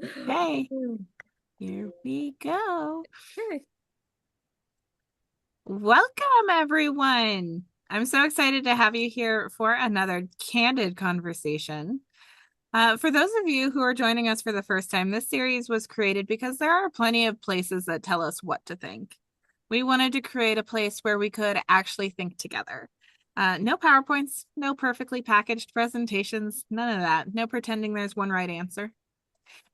Okay, here we go. Okay. Welcome, everyone. I'm so excited to have you here for another candid conversation. For those of you who are joining us for the first time, this series was created because there are plenty of places that tell us what to think. We wanted to create a place where we could actually think together. No PowerPoints, no perfectly packaged presentations, none of that. No pretending there's one right answer.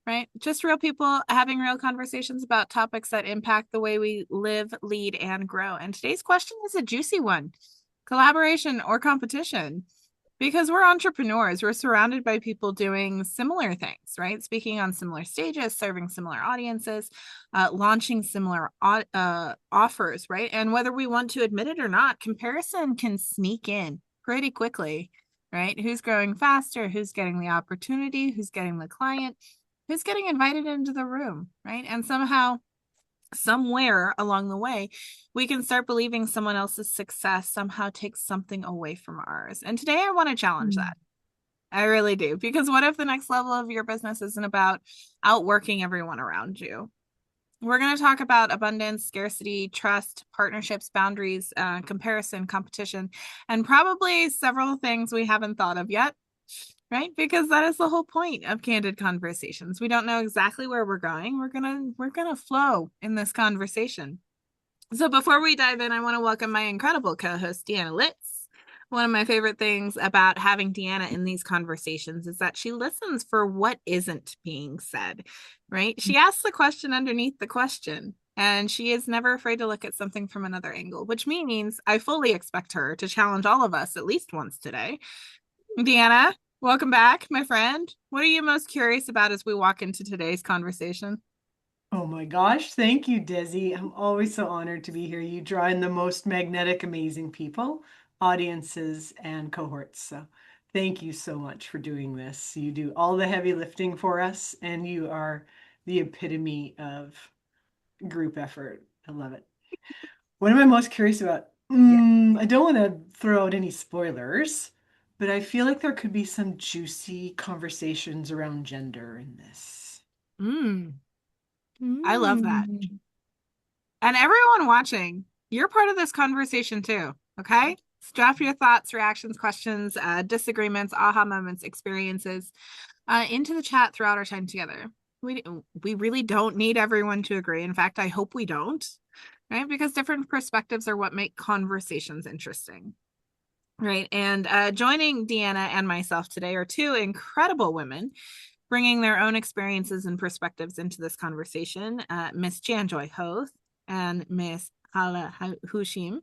Right? Just real people having real conversations about topics that impact the way we live, lead, and grow. And today's question is a juicy one: collaboration or competition? Because we're entrepreneurs, we're surrounded by people doing similar things, right? Speaking on similar stages, serving similar audiences, launching similar offers, right? And whether we want to admit it or not, comparison can sneak in pretty quickly, right? Who's growing faster? Who's getting the opportunity? Who's getting the client? Who's getting invited into the room, right? And somehow, somewhere along the way, we can start believing someone else's success somehow takes something away from ours. And today I want to challenge Mm. that. I really do. Because what if the next level of your business isn't about outworking everyone around you? We're going to talk about abundance, scarcity, trust, partnerships, boundaries, comparison, competition, and probably several things we haven't thought of yet, right? Because that is the whole point of candid conversations. We don't know exactly where we're going. We're gonna flow in this conversation. So before we dive in, I want to welcome my incredible co-host, Deanna Litz. One of my favorite things about having Deanna in these conversations is that she listens for what isn't being said, right? She asks the question underneath the question, and she is never afraid to look at something from another angle, which means I fully expect her to challenge all of us at least once today. Deanna, welcome back, my friend. What are you most curious about as we walk into today's conversation? Oh my gosh, thank you, Desi. I'm always so honored to be here. You draw in the most magnetic, amazing people, audiences, and cohorts. So thank you so much for doing this. You do all the heavy lifting for us, and you are the epitome of group effort. I love it. What am I most curious about? Yeah. I don't want to throw out any spoilers, but I feel like there could be some juicy conversations around gender in this. Mm, I love that. Mm. And everyone watching, you're part of this conversation too. Okay. So drop your thoughts, reactions, questions, disagreements, aha moments, experiences into the chat throughout our time together. We, we really don't need everyone to agree. In fact, I hope we don't, right? Because different perspectives are what make conversations interesting. Right. And joining Deanna and myself today are two incredible women bringing their own experiences and perspectives into this conversation. Miss Janjoy Hoath and Miss Haleh Houshim.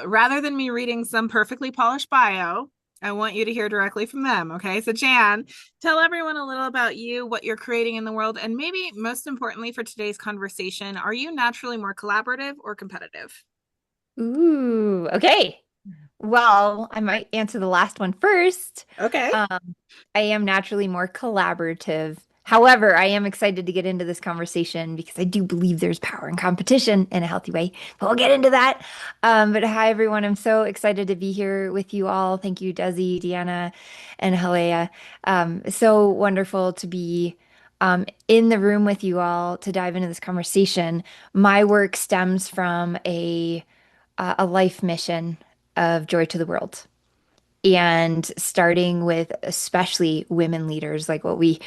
Rather than me reading some perfectly polished bio, I want you to hear directly from them. Okay. So, Jan, tell everyone a little about you, what you're creating in the world, and maybe most importantly for today's conversation, are you naturally more collaborative or competitive? Ooh, okay. Well, I might answer the last one first. Okay. Um, I am naturally more collaborative. However, I am excited to get into this conversation because I do believe there's power in competition in a healthy way. But we'll get into that. But hi, everyone. I'm so excited to be here with you all. Thank you, Desi, Deanna, and Haleh. So wonderful to be in the room with you all to dive into this conversation. My work stems from a life mission of joy to the world. And starting with especially women leaders, like what we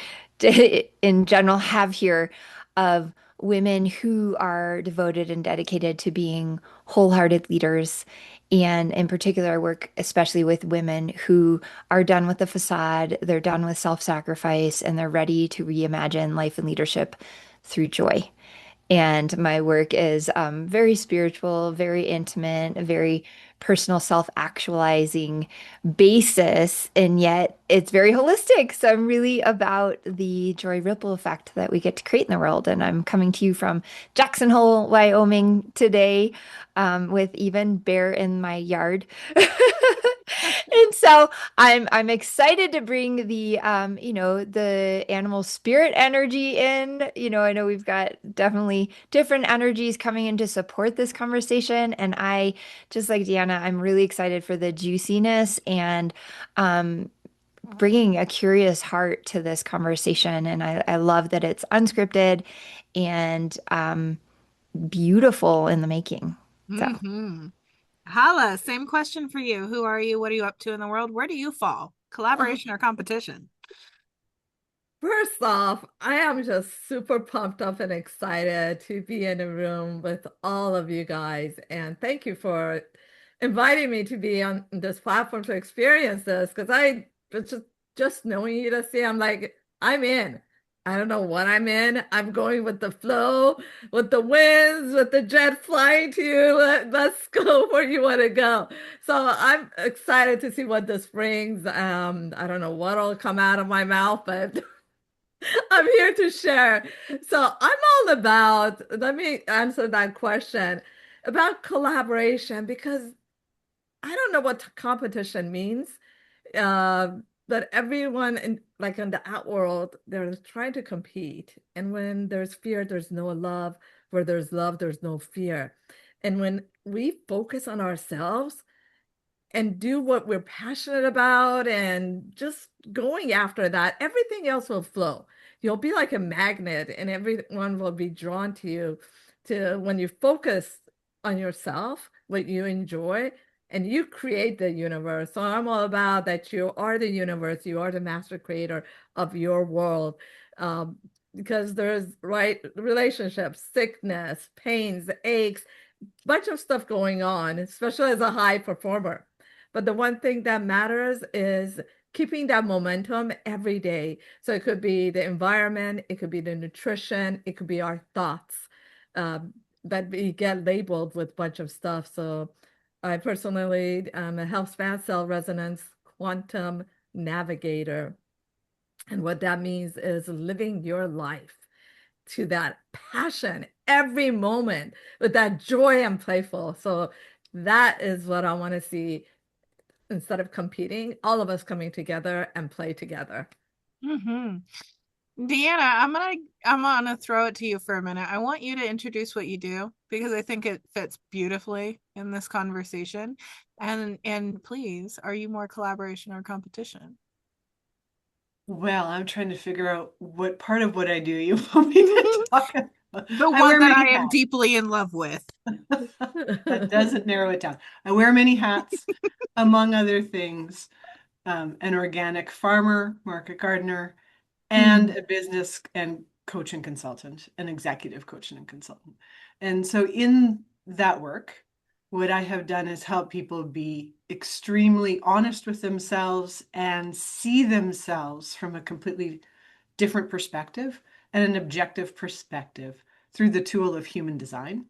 in general have here, of women who are devoted and dedicated to being wholehearted leaders. And in particular, I work especially with women who are done with the facade, they're done with self-sacrifice, and they're ready to reimagine life and leadership through joy. And my work is very spiritual, very intimate, a very personal self-actualizing basis, and yet it's very holistic. So I'm really about the joy ripple effect that we get to create in the world. And I'm coming to you from Jackson Hole, Wyoming today, with even bear in my yard. And so I'm excited to bring the the animal spirit energy in. I know we've got definitely different energies coming in to support this conversation. And just like Deanna, I'm really excited for the juiciness and bringing a curious heart to this conversation. And I love that it's unscripted and beautiful in the making. So, Mm-hmm. Hala, same question for you. Who are you? What are you up to in the world? Where do you fall? Oh, Collaboration or competition? first off, I am just super pumped up and excited to be in a room with all of you guys. And thank you for inviting me to be on this platform to experience this because I just knowing you to see, I'm like, I'm in. I don't know what I'm in. I'm going with the flow, with the winds, with the jet flying to you. Let's go where you want to go. So I'm excited to see what this brings. I don't know what'll come out of my mouth, but I'm here to share. So I'm all about, let me answer that question about collaboration because I don't know what competition means. Uh, but everyone in like in the out world, they're trying to compete. And when there's fear, there's no love. Where there's love, there's no fear. And when we focus on ourselves, and do what we're passionate about and just going after that, everything else will flow. You'll be like a magnet and everyone will be drawn to you to when you focus on yourself, what you enjoy, and you create the universe. So I'm all about that you are the universe, you are the master creator of your world. Um, because there's right relationships, sickness, pains, aches, bunch of stuff going on, especially as a high performer. But the one thing that matters is keeping that momentum every day. So it could be the environment, it could be the nutrition, it could be our thoughts that we get labeled with a bunch of stuff. So I personally am a health span cell resonance quantum navigator. And what that means is living your life to that passion every moment with that joy and playful. So that is what I want to see instead of competing, all of us coming together and play together. Mm-hmm. Deanna, I'm gonna throw it to you for a minute. I want you to introduce what you do because I think it fits beautifully in this conversation. And please, are you more collaboration or competition? Well, I'm trying to figure out what part of what I do you want me to talk about. The I one wear that many I am hats. deeply in love with. That doesn't narrow it down. I wear many hats, among other things. An organic farmer, market gardener, and mm, a business and coach and consultant, an executive coach and consultant. And so in that work, what I have done is help people be extremely honest with themselves and see themselves from a completely different perspective and an objective perspective through the tool of human design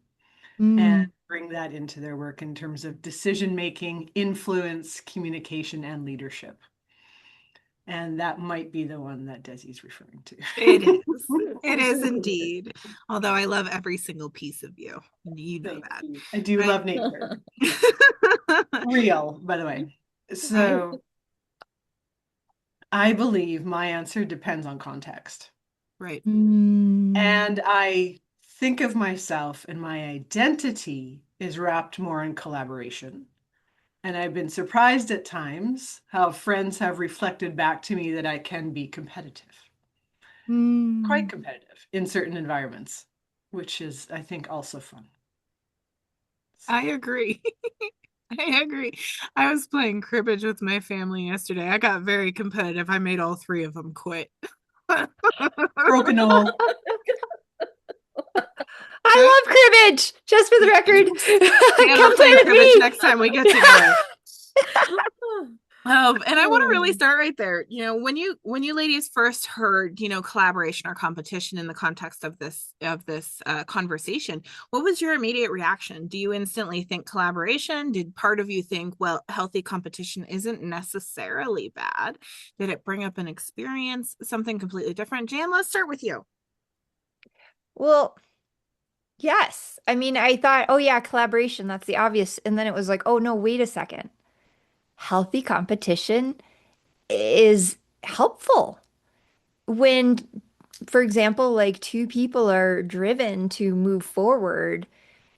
and mm. bring that into their work in terms of decision making, influence, communication, and leadership. And that might be the one that Desi's referring to. It is. It is indeed. Although I love every single piece of you. You know Thank that. you. I do Right? love nature. Real, by the way. I So I believe my answer depends on context. right. Mm, And I think of myself and my identity is wrapped more in collaboration. And I've been surprised at times how friends have reflected back to me that I can be competitive, quite mm. competitive in certain environments, which is, I think, also fun. I So, agree. I agree. I was playing cribbage with my family yesterday. I got very competitive. I made all three of them quit. crokinole. I love cribbage, just for the record. Yeah, we're Come play playing with cribbage me. next time we get together. And I want to really Oh. start right there. When you ladies first heard, collaboration or competition in the context of this conversation, what was your immediate reaction? Do you instantly think collaboration? Did part of you think, well, healthy competition isn't necessarily bad? Did it bring up an experience, something completely different? Jan, let's start with you. Well, yes. I mean, I thought, oh yeah, collaboration, that's the obvious. And then it was like, oh no, wait a second. Healthy competition is helpful when, for example, like two people are driven to move forward.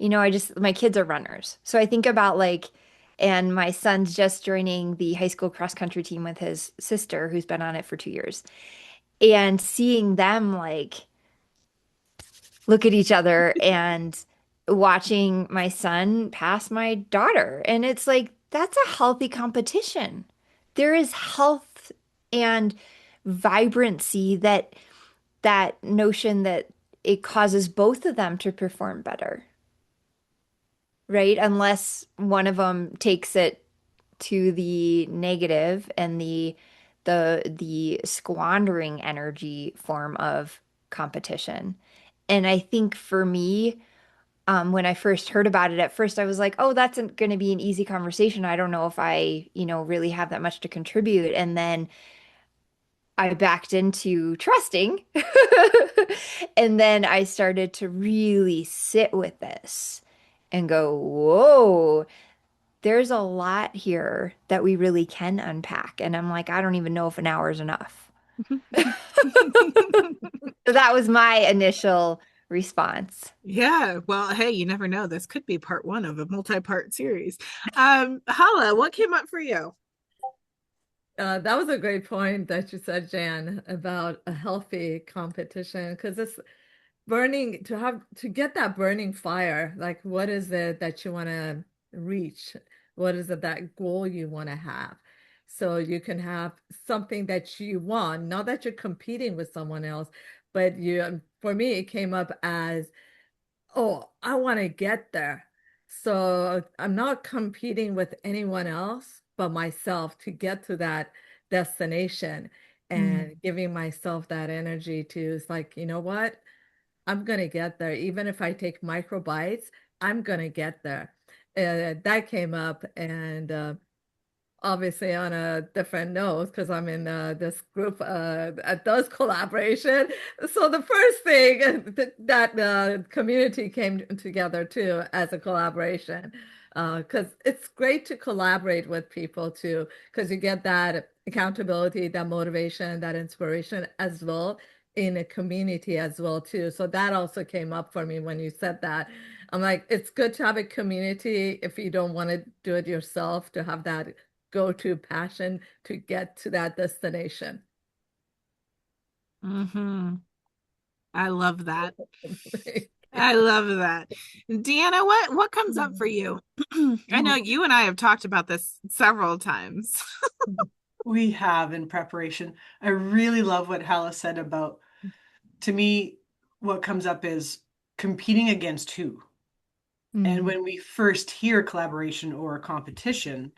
My kids are runners. So I think about like And my son's just joining the high school cross country team with his sister, who's been on it for 2 years. And seeing them like look at each other and watching my son pass my daughter. And it's like, that's a healthy competition. There is health and vibrancy that notion that it causes both of them to perform better, right? Unless one of them takes it to the negative and the squandering energy form of competition. And I think for me, when I first heard about it, at first I was like, oh, that's going to be an easy conversation. I don't know if I, really have that much to contribute. And then I backed into trusting. And then I started to really sit with this and go, whoa, there's a lot here that we really can unpack. And I'm like, I don't even know if an hour is enough. So that was my initial response. Yeah, well, hey, you never know. This could be part one of a multi-part series. Haleh, what came up for you? That was a great point that you said, Jan, about a healthy competition because it's burning to get that burning fire. Like, what is it that you want to reach? What is it that goal you want to have? So you can have something that you want, not that you're competing with someone else, but for me, it came up as, oh, I want to get there. So I'm not competing with anyone else but myself to get to that destination and giving myself that energy to, it's like, you know what? I'm going to get there. Even if I take micro bites, I'm going to get there. That came up. And obviously on a different note because I'm in this group that does collaboration. So the first thing that the community came together too as a collaboration because it's great to collaborate with people too because you get that accountability, that motivation, that inspiration as well in a community as well too. So that also came up for me when you said that. I'm like, it's good to have a community if you don't want to do it yourself, to have that go-to passion to get to that destination. Mm-hmm. I love that. I love that. Deanna, what comes up for you? I know you and I have talked about this several times. We have in preparation. I really love what Haleh said about, to me, what comes up is competing against who. And when we first hear collaboration or competition,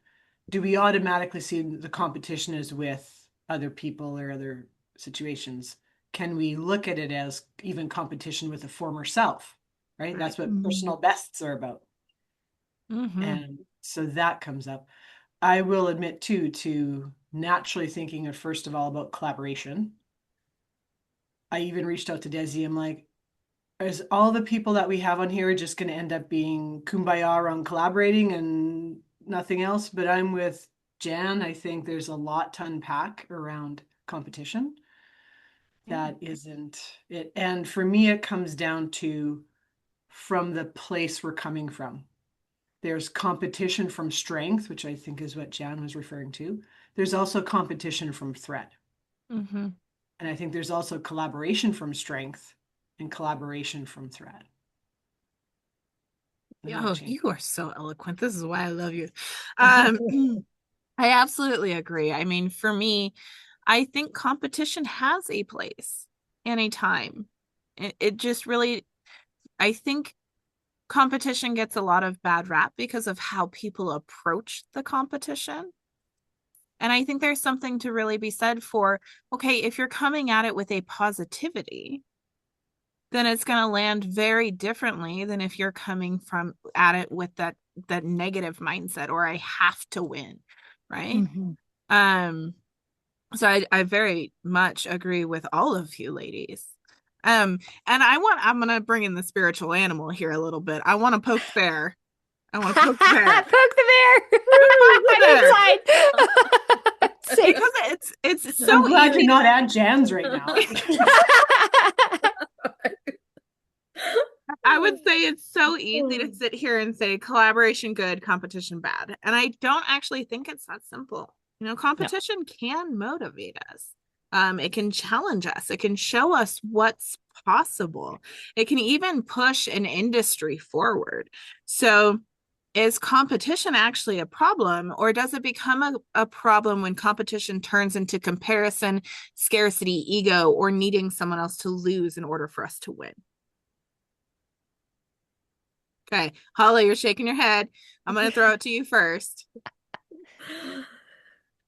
do we automatically see the competition is with other people or other situations? Can we look at it as even competition with a former self, right? That's what personal bests are about. And so that comes up. I will admit too, to naturally thinking of first of all about collaboration. I even reached out to Desi. I'm like, is all the people that we have on here just going to end up being kumbaya around collaborating and nothing else? But I'm with Jan. I think there's a lot to unpack around competition. That isn't it. And for me, it comes down to from the place we're coming from. There's competition from strength, which I think is what Jan was referring to. There's also competition from threat. And I think there's also collaboration from strength and collaboration from threat. Oh, you are so eloquent. This is why I love you. I absolutely agree. I mean, for me, I think competition has a place and a time. It just really, I think competition gets a lot of bad rap because of how people approach the competition. And I think there's something to really be said for, okay, if you're coming at it with a positivity, then it's going to land very differently than if you're coming from at it with that negative mindset or I have to win, right? So I very much agree with all of you ladies. And I'm gonna bring in the spiritual animal here a little bit. I want to poke the bear. I want to poke the bear. Poke the bear. I'm because it's so I'm glad easy. you're not at Jan's right now. I would say it's so easy to sit here and say collaboration good, competition bad. And I don't actually think it's that simple. No. Competition can motivate us. It can challenge us. It can show us what's possible. It can even push an industry forward. So, is competition actually a problem, or does it become a problem when competition turns into comparison, scarcity, ego, or needing someone else to lose in order for us to win? Okay, Haleh, you're shaking your head. I'm going to throw it to you first.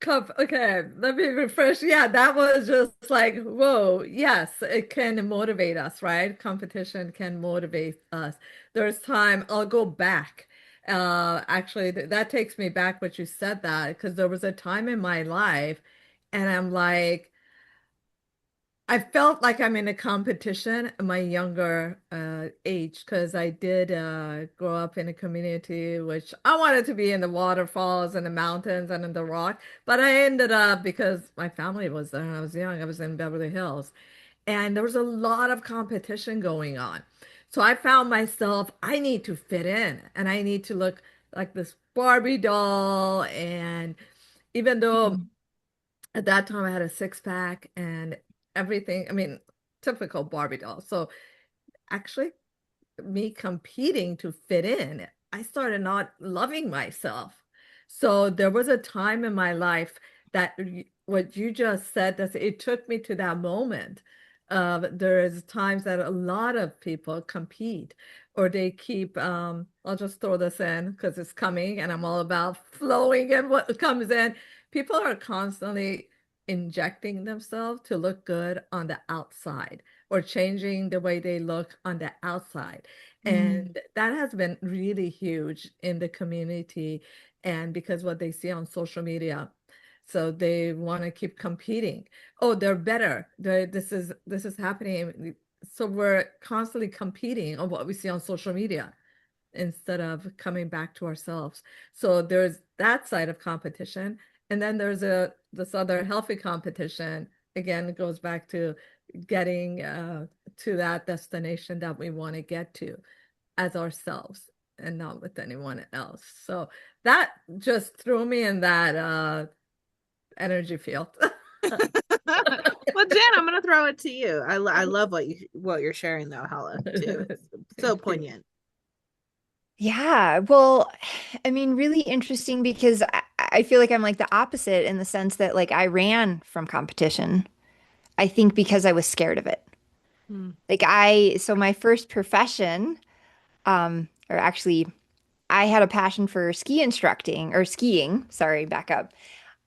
Okay, let me refresh. Yeah, that was just like, whoa, yes, it can motivate us, right? Competition can motivate us. There's time, I'll go back. Actually, that takes me back what you said that, because there was a time in my life, and I'm like, I felt like I'm in a competition at my younger age because I did grow up in a community which I wanted to be in the waterfalls and the mountains and in the rock, but I ended up because my family was there and I was young, I was in Beverly Hills, and there was a lot of competition going on. So I found myself, I need to fit in and I need to look like this Barbie doll. And even though at that time I had a six pack and everything. I mean, typical Barbie doll. So actually, me competing to fit in, I started not loving myself. So there was a time in my life that what you just said, that it took me to that moment. There is times that a lot of people compete or they keep, I'll just throw this in because it's coming and I'm all about flowing and what comes in. People are constantly injecting themselves to look good on the outside or changing the way they look on the outside. Mm. And that has been really huge in the community and because what they see on social media. So they want to keep competing. Oh, they're better. This is happening. So we're constantly competing on what we see on social media instead of coming back to ourselves. So there's that side of competition. And then there's this other healthy competition. Again, it goes back to getting to that destination that we want to get to as ourselves and not with anyone else. So that just threw me in that energy field. Well, Jen, I'm going to throw it to you. I love what you're sharing though, Haleh, too. It's so Thank you. poignant. Yeah, well, I mean, really interesting because I feel like I'm like the opposite in the sense that like I ran from competition. I think because I was scared of it. Mm. So my first profession, or actually I had a passion for ski instructing or skiing. Sorry, back up.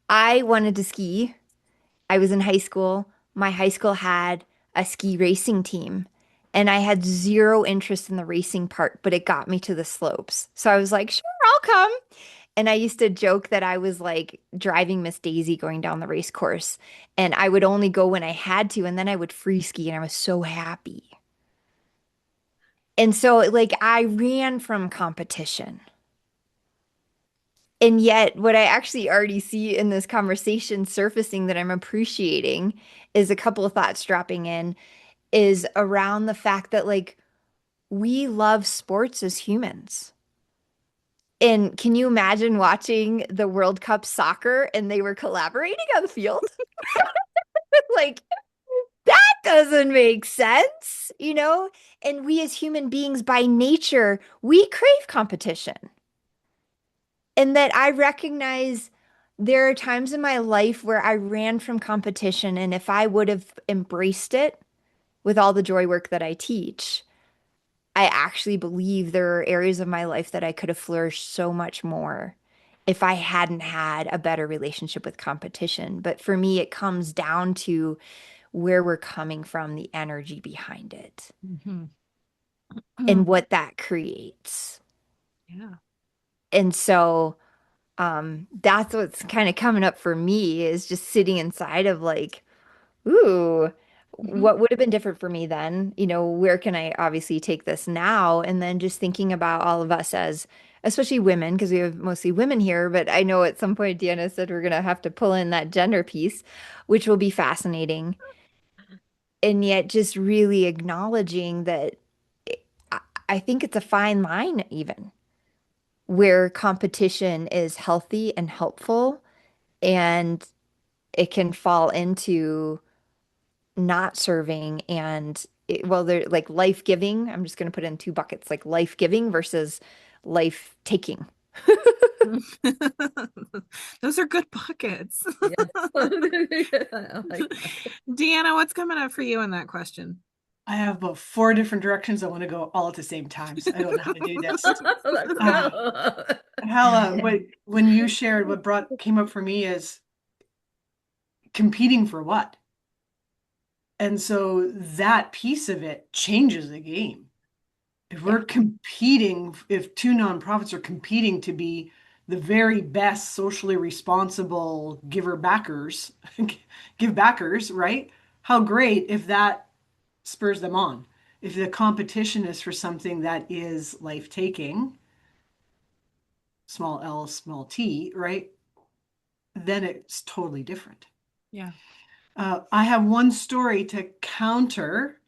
I wanted to ski. I was in high school. My high school had a ski racing team, and I had zero interest in the racing part, but it got me to the slopes. So I was like, sure, I'll come. And I used to joke that I was like driving Miss Daisy going down the race course, and I would only go when I had to, and then I would free ski, and I was so happy. And so, like, I ran from competition. And yet, what I actually already see in this conversation surfacing that I'm appreciating is a couple of thoughts dropping in is around the fact that, like, we love sports as humans. And can you imagine watching the World Cup soccer and they were collaborating on the field? Like, that doesn't make sense, you know? And we as human beings, by nature, we crave competition. And that I recognize there are times in my life where I ran from competition, and if I would have embraced it with all the joy work that I teach, I actually believe there are areas of my life that I could have flourished so much more if I hadn't had a better relationship with competition. But for me, it comes down to where we're coming from, the energy behind it, Mhm. and what that creates. Yeah. And so, that's what's kind of coming up for me is just sitting inside of like, ooh, Mhm. what would have been different for me then? You know, where can I obviously take this now? And then just thinking about all of us as, especially women, because we have mostly women here, but I know at some point Deanna said we're gonna have to pull in that gender piece, which will be fascinating. And yet just really acknowledging that I think it's a fine line even where competition is healthy and helpful and it can fall into not serving and well, they're like life-giving. I'm just going to put it in two buckets, like life-giving versus life-taking. Those are good buckets. Yes. I like that. Deanna, what's coming up for you in that question? I have about 4 different directions I want to go all at the same time, so I don't know how to do this. Let's Uh, go. Haleh, when you shared what came up for me is competing for what? And so that piece of it changes the game. If Yeah. we're competing, if two nonprofits are competing to be the very best socially responsible give backers, right? How great if that spurs them on. If the competition is for something that is life-taking, small l, small t, right? Then it's totally different. Yeah. I have one story to counter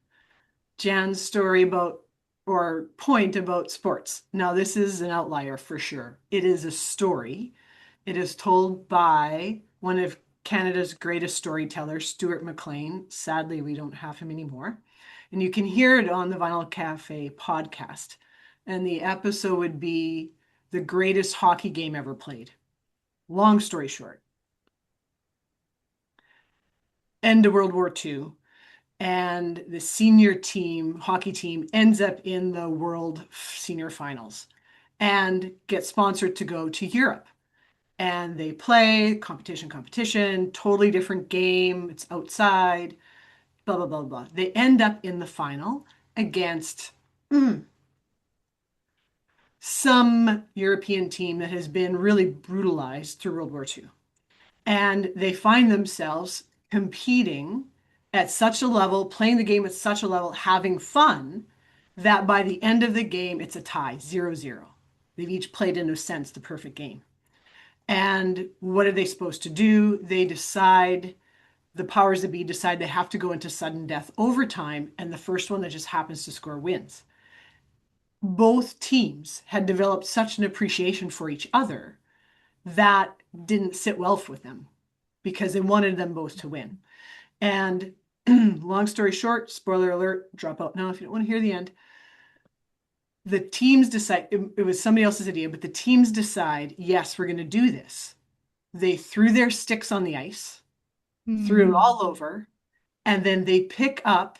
Jan's story about or point about sports. Now, this is an outlier for sure. It is a story. It is told by one of Canada's greatest storytellers, Stuart McLean. Sadly, we don't have him anymore. And you can hear it on the Vinyl Cafe podcast. And the episode would be the greatest hockey game ever played. Long story short, end of World War II, and the senior team, hockey team, ends up in the World Senior Finals and gets sponsored to go to Europe. And they play competition, totally different game. It's outside, blah, blah, blah, blah. They end up in the final against some European team that has been really brutalized through World War II. And they find themselves competing at such a level, playing the game at such a level, having fun, that by the end of the game, it's a tie, 0-0. They've each played, in a sense, the perfect game. And what are they supposed to do? They decide, the powers that be decide they have to go into sudden death overtime, and the first one that just happens to score wins. Both teams had developed such an appreciation for each other that didn't sit well with them because they wanted them both to win. And long story short, spoiler alert, drop out now if you don't want to hear the end. The teams decide, it was somebody else's idea, but the teams decide, yes, we're going to do this. They threw their sticks on the ice, threw it all over, and then they pick up,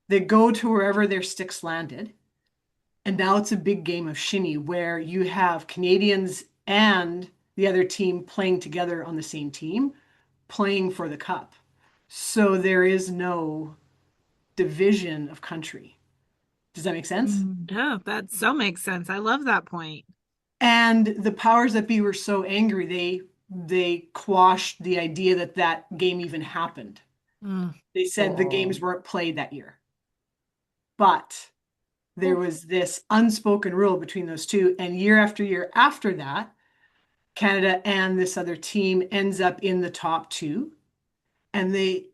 they go to wherever their sticks landed. And now it's a big game of shinny where you have Canadians and the other team playing together on the same team, playing for the cup. So there is no division of country. Does that make sense? No, that so makes sense. I love that point. And the powers that be were so angry, they quashed the idea that that game even happened. They said the games weren't played that year. But there was this unspoken rule between those two. And year after that, Canada and this other team ends up in the top two. And they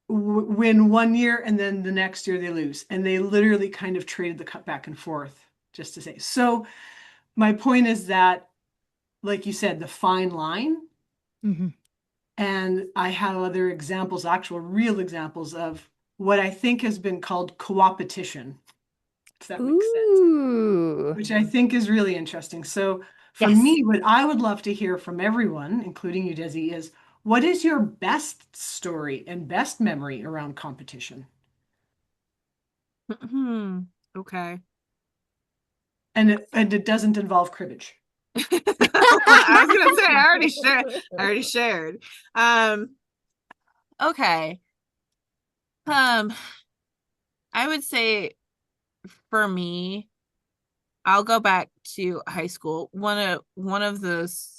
win one year and then the next year they lose. And they literally kind of traded the cup back and forth, just to say. So my point is that, like you said, the fine line. And I have other examples, actual real examples of what I think has been called co-opetition, if that makes sense, which I think is really interesting. So for me, what I would love to hear from everyone, including you, Desi, is what is your best story and best memory around competition? Okay. And it doesn't involve cribbage. I was gonna say I already shared. Okay. I would say for me, I'll go back to high school. One of those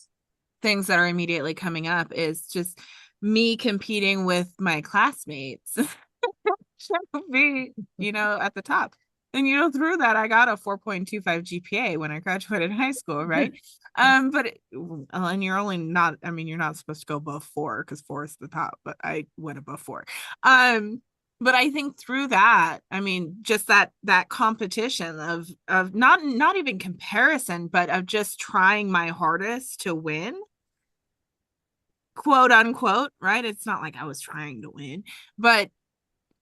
things that are immediately coming up is just me competing with my classmates. Be, at the top. And through that I got a 4.25 GPA when I graduated high school, right? And you're only not, I mean, you're not supposed to go above 4 because 4 is the top, but I went above 4. but I think through that, I mean, just that competition of not even comparison, but of just trying my hardest to win, quote unquote, right? It's not like I was trying to win, but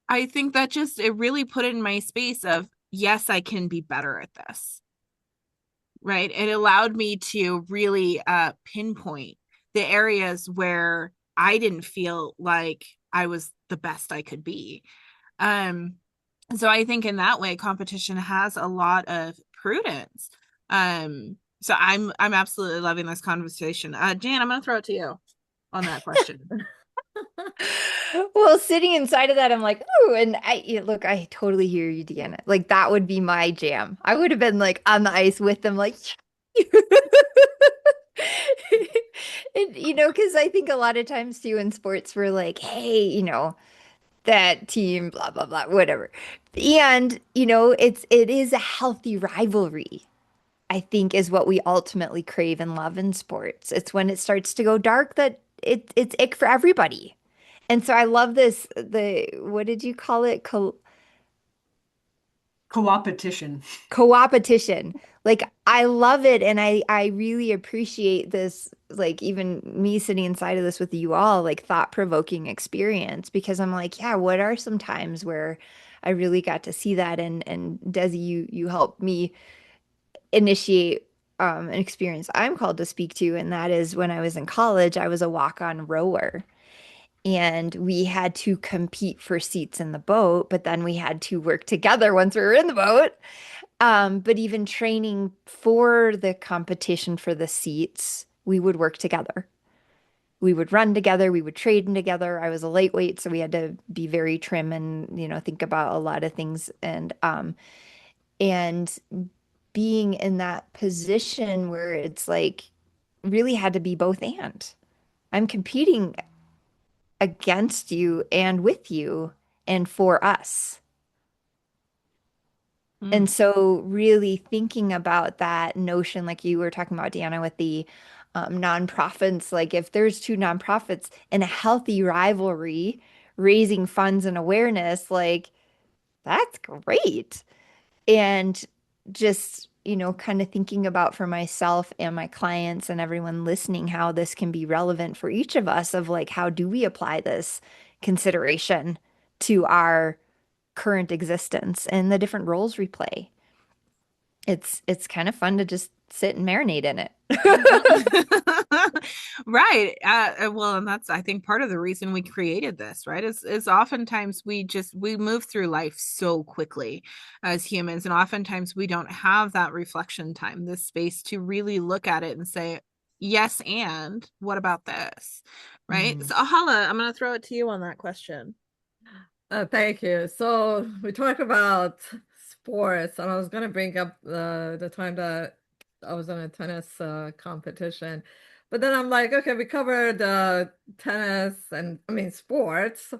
I think that just it really put it in my space of yes, I can be better at this, right? It allowed me to really pinpoint the areas where I didn't feel like I was the best I could be. Um, so I think in that way, competition has a lot of prudence. So I'm absolutely loving this conversation. Jan, I'm gonna throw it to you on that question. Well, sitting inside of that, I'm like, ooh, and look, I totally hear you, Deanna. Like that would be my jam. I would have been like on the ice with them, like, and because I think a lot of times too in sports, we're like, hey, that team, blah blah blah, whatever, and it is a healthy rivalry. I think is what we ultimately crave and love in sports. It's when it starts to go dark that it's ick for everybody. And so I love this, what did you call it? Co-opetition. Co-opetition. Like I love it and I really appreciate this, like even me sitting inside of this with you all, like thought-provoking experience because I'm like, yeah, what are some times where I really got to see that and Desi, you helped me initiate an experience I'm called to speak to, and that is when I was in college, I was a walk-on rower. And we had to compete for seats in the boat, but then we had to work together once we were in the boat. But even training for the competition for the seats, we would work together. We would run together, we would train together. I was a lightweight, so we had to be very trim and, think about a lot of things and being in that position where it's like really had to be both and. I'm competing against you and with you and for us. And Mm. so, really thinking about that notion, like you were talking about, Deanna, with the nonprofits, like if there's two nonprofits in a healthy rivalry, raising funds and awareness, like that's great. And just, kind of thinking about for myself and my clients and everyone listening, how this can be relevant for each of us of like, how do we apply this consideration to our current existence and the different roles we play? It's kind of fun to just sit and marinate in it. Right. Well, and that's I think part of the reason we created this, right? Is oftentimes we move through life so quickly as humans, and oftentimes we don't have that reflection time, this space to really look at it and say, yes, and what about this? Right. Mhm. So Hala, I'm gonna throw it to you on that question. Thank you. So we talked about sports, and I was going to bring up the time that I was on a tennis competition. But then I'm like, okay, we covered tennis and I mean sports.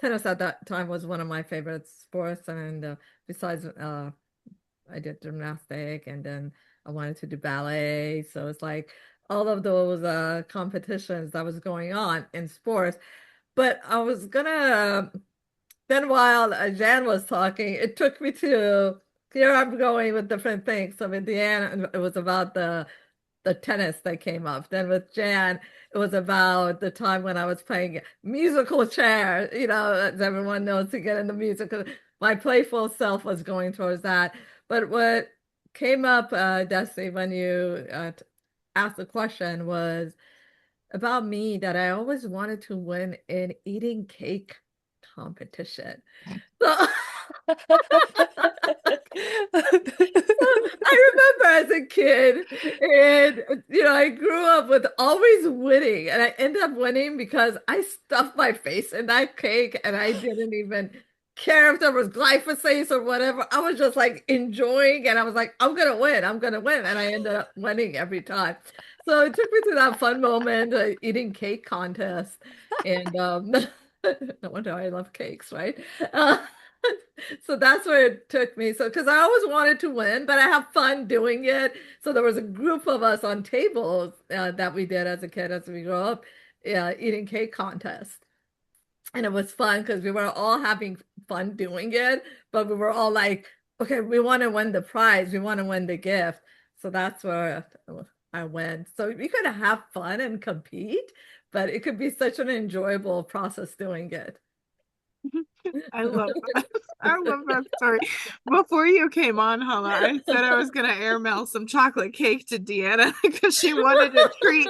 Tennis at that time was one of my favorite sports, and besides, I did gymnastic, and then I wanted to do ballet. So it's like all of those competitions that was going on in sports. But I was gonna then while Jan was talking, it took me to here I'm going with different things. So with Deanna, it was about the tennis that came up. Then with Jan, it was about the time when I was playing musical chair, as everyone knows to get into musical. My playful self was going towards that. But what came up, Desi, when you asked the question was about me that I always wanted to win in eating cake competition. So I remember as a kid, and I grew up with always winning, and I ended up winning because I stuffed my face in that cake, and I didn't even care if there was glyphosate or whatever. I was just like enjoying, and I was like, I'm gonna win, and I ended up winning every time. So it took me to that fun moment, eating cake contest, and no wonder I love cakes, right? Uh, so that's where it took me. So, because I always wanted to win, but I have fun doing it. So there was a group of us on tables that we did as a kid as we grew up, eating cake contest. And it was fun because we were all having fun doing it, but we were all like, okay, we want to win the prize, we want to win the gift. So that's where I went. So we could have fun and compete, but it could be such an enjoyable process doing it. I love that. I love that story. Before you came on, Hala, I said I was going to airmail some chocolate cake to Deanna because she wanted a treat.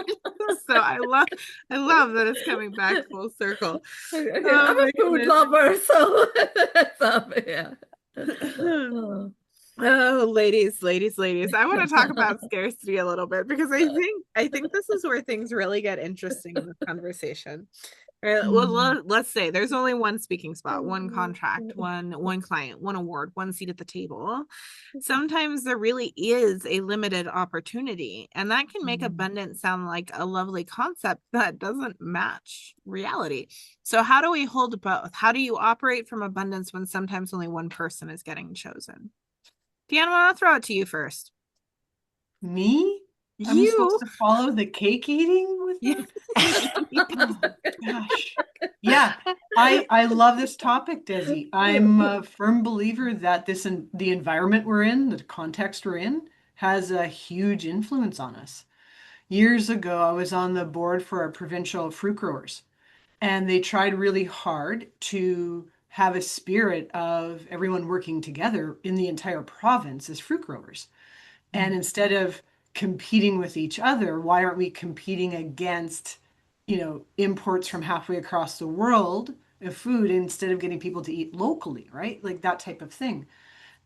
So I love that it's coming back full circle. Oh I'm a my food goodness. lover, so, so yeah. Oh. Oh, ladies. I want to talk about scarcity a little bit because I think this is where things really get interesting in this conversation. Well, let's say there's only one speaking spot, one contract, one client, one award, one seat at the table. Sometimes there really is a limited opportunity, and that can make abundance sound like a lovely concept that doesn't match reality. So how do we hold both? How do you operate from abundance when sometimes only one person is getting chosen? Deanna, I'll throw it to you first. Me? I'm supposed You. to follow the cake eating with Yeah. that? Oh, gosh. Yeah, I love this topic, Desi. I'm a firm believer that the environment we're in, the context we're in, has a huge influence on us. Years ago, I was on the board for a provincial fruit growers, and they tried really hard to have a spirit of everyone working together in the entire province as fruit growers. And instead of competing with each other, why aren't we competing against, imports from halfway across the world of food instead of getting people to eat locally, right? Like that type of thing.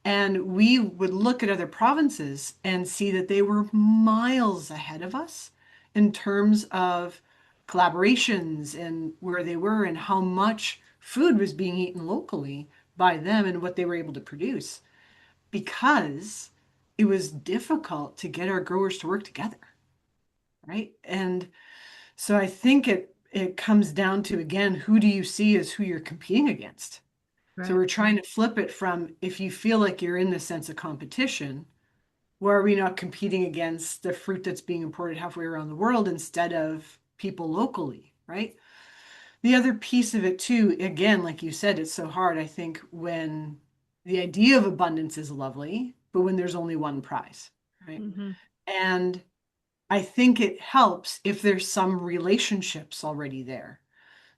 And we would look at other provinces and see that they were miles ahead of us in terms of collaborations and where they were and how much food was being eaten locally by them and what they were able to produce because it was difficult to get our growers to work together, right? And so I think it comes down to, again, who do you see as who you're competing against? So Right. we're trying to flip it from, if you feel like you're in the sense of competition, where are we not competing against the fruit that's being imported halfway around the world instead of people locally, right? The other piece of it too, again, like you said, it's so hard. I think when the idea of abundance is lovely, but when there's only one prize, right? Mm-hmm. And I think it helps if there's some relationships already there.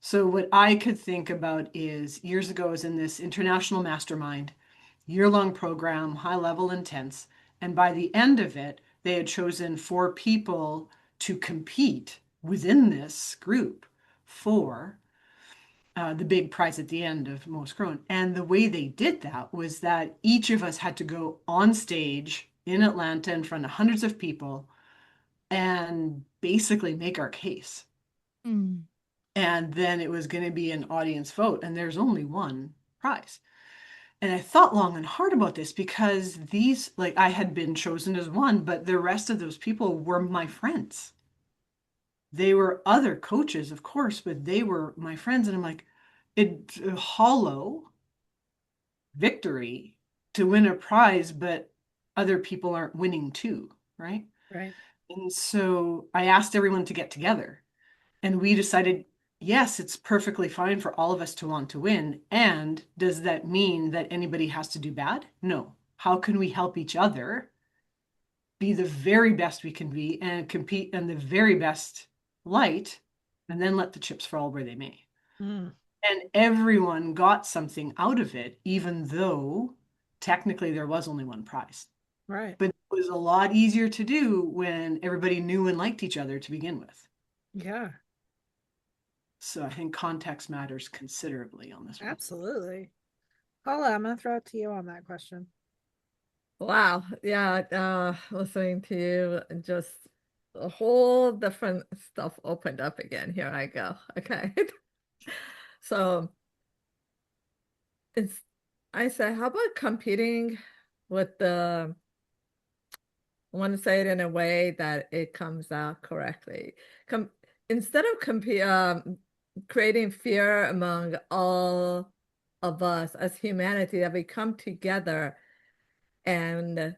So what I could think about is years ago I was in this international mastermind, year-long program, high level, intense. And by the end of it, they had chosen 4 people to compete within this group for the big prize at the end of most grown. And the way they did that was that each of us had to go on stage in Atlanta in front of hundreds of people and basically make our case. Mm. And then it was going to be an audience vote, and there's only one prize. And I thought long and hard about this because like, I had been chosen as one, but the rest of those people were my friends. They were other coaches, of course, but they were my friends. And I'm like, it's a hollow victory to win a prize, but other people aren't winning too, right? Right. And so I asked everyone to get together and we decided, yes, it's perfectly fine for all of us to want to win. And does that mean that anybody has to do bad? No. How can we help each other be the very best we can be and compete in the very best light and then let the chips fall where they may? Mm. And everyone got something out of it, even though technically there was only one prize. Right. But it was a lot easier to do when everybody knew and liked each other to begin with. Yeah, So I think context matters considerably on this one. absolutely. Paula, I'm gonna throw it to you on that question. Wow. Yeah. Listening to you and just a whole different stuff opened up again. Here I go. Okay. So it's, I said, how about competing with I want to say it in a way that it comes out correctly. Com Instead of creating fear among all of us as humanity, that we come together and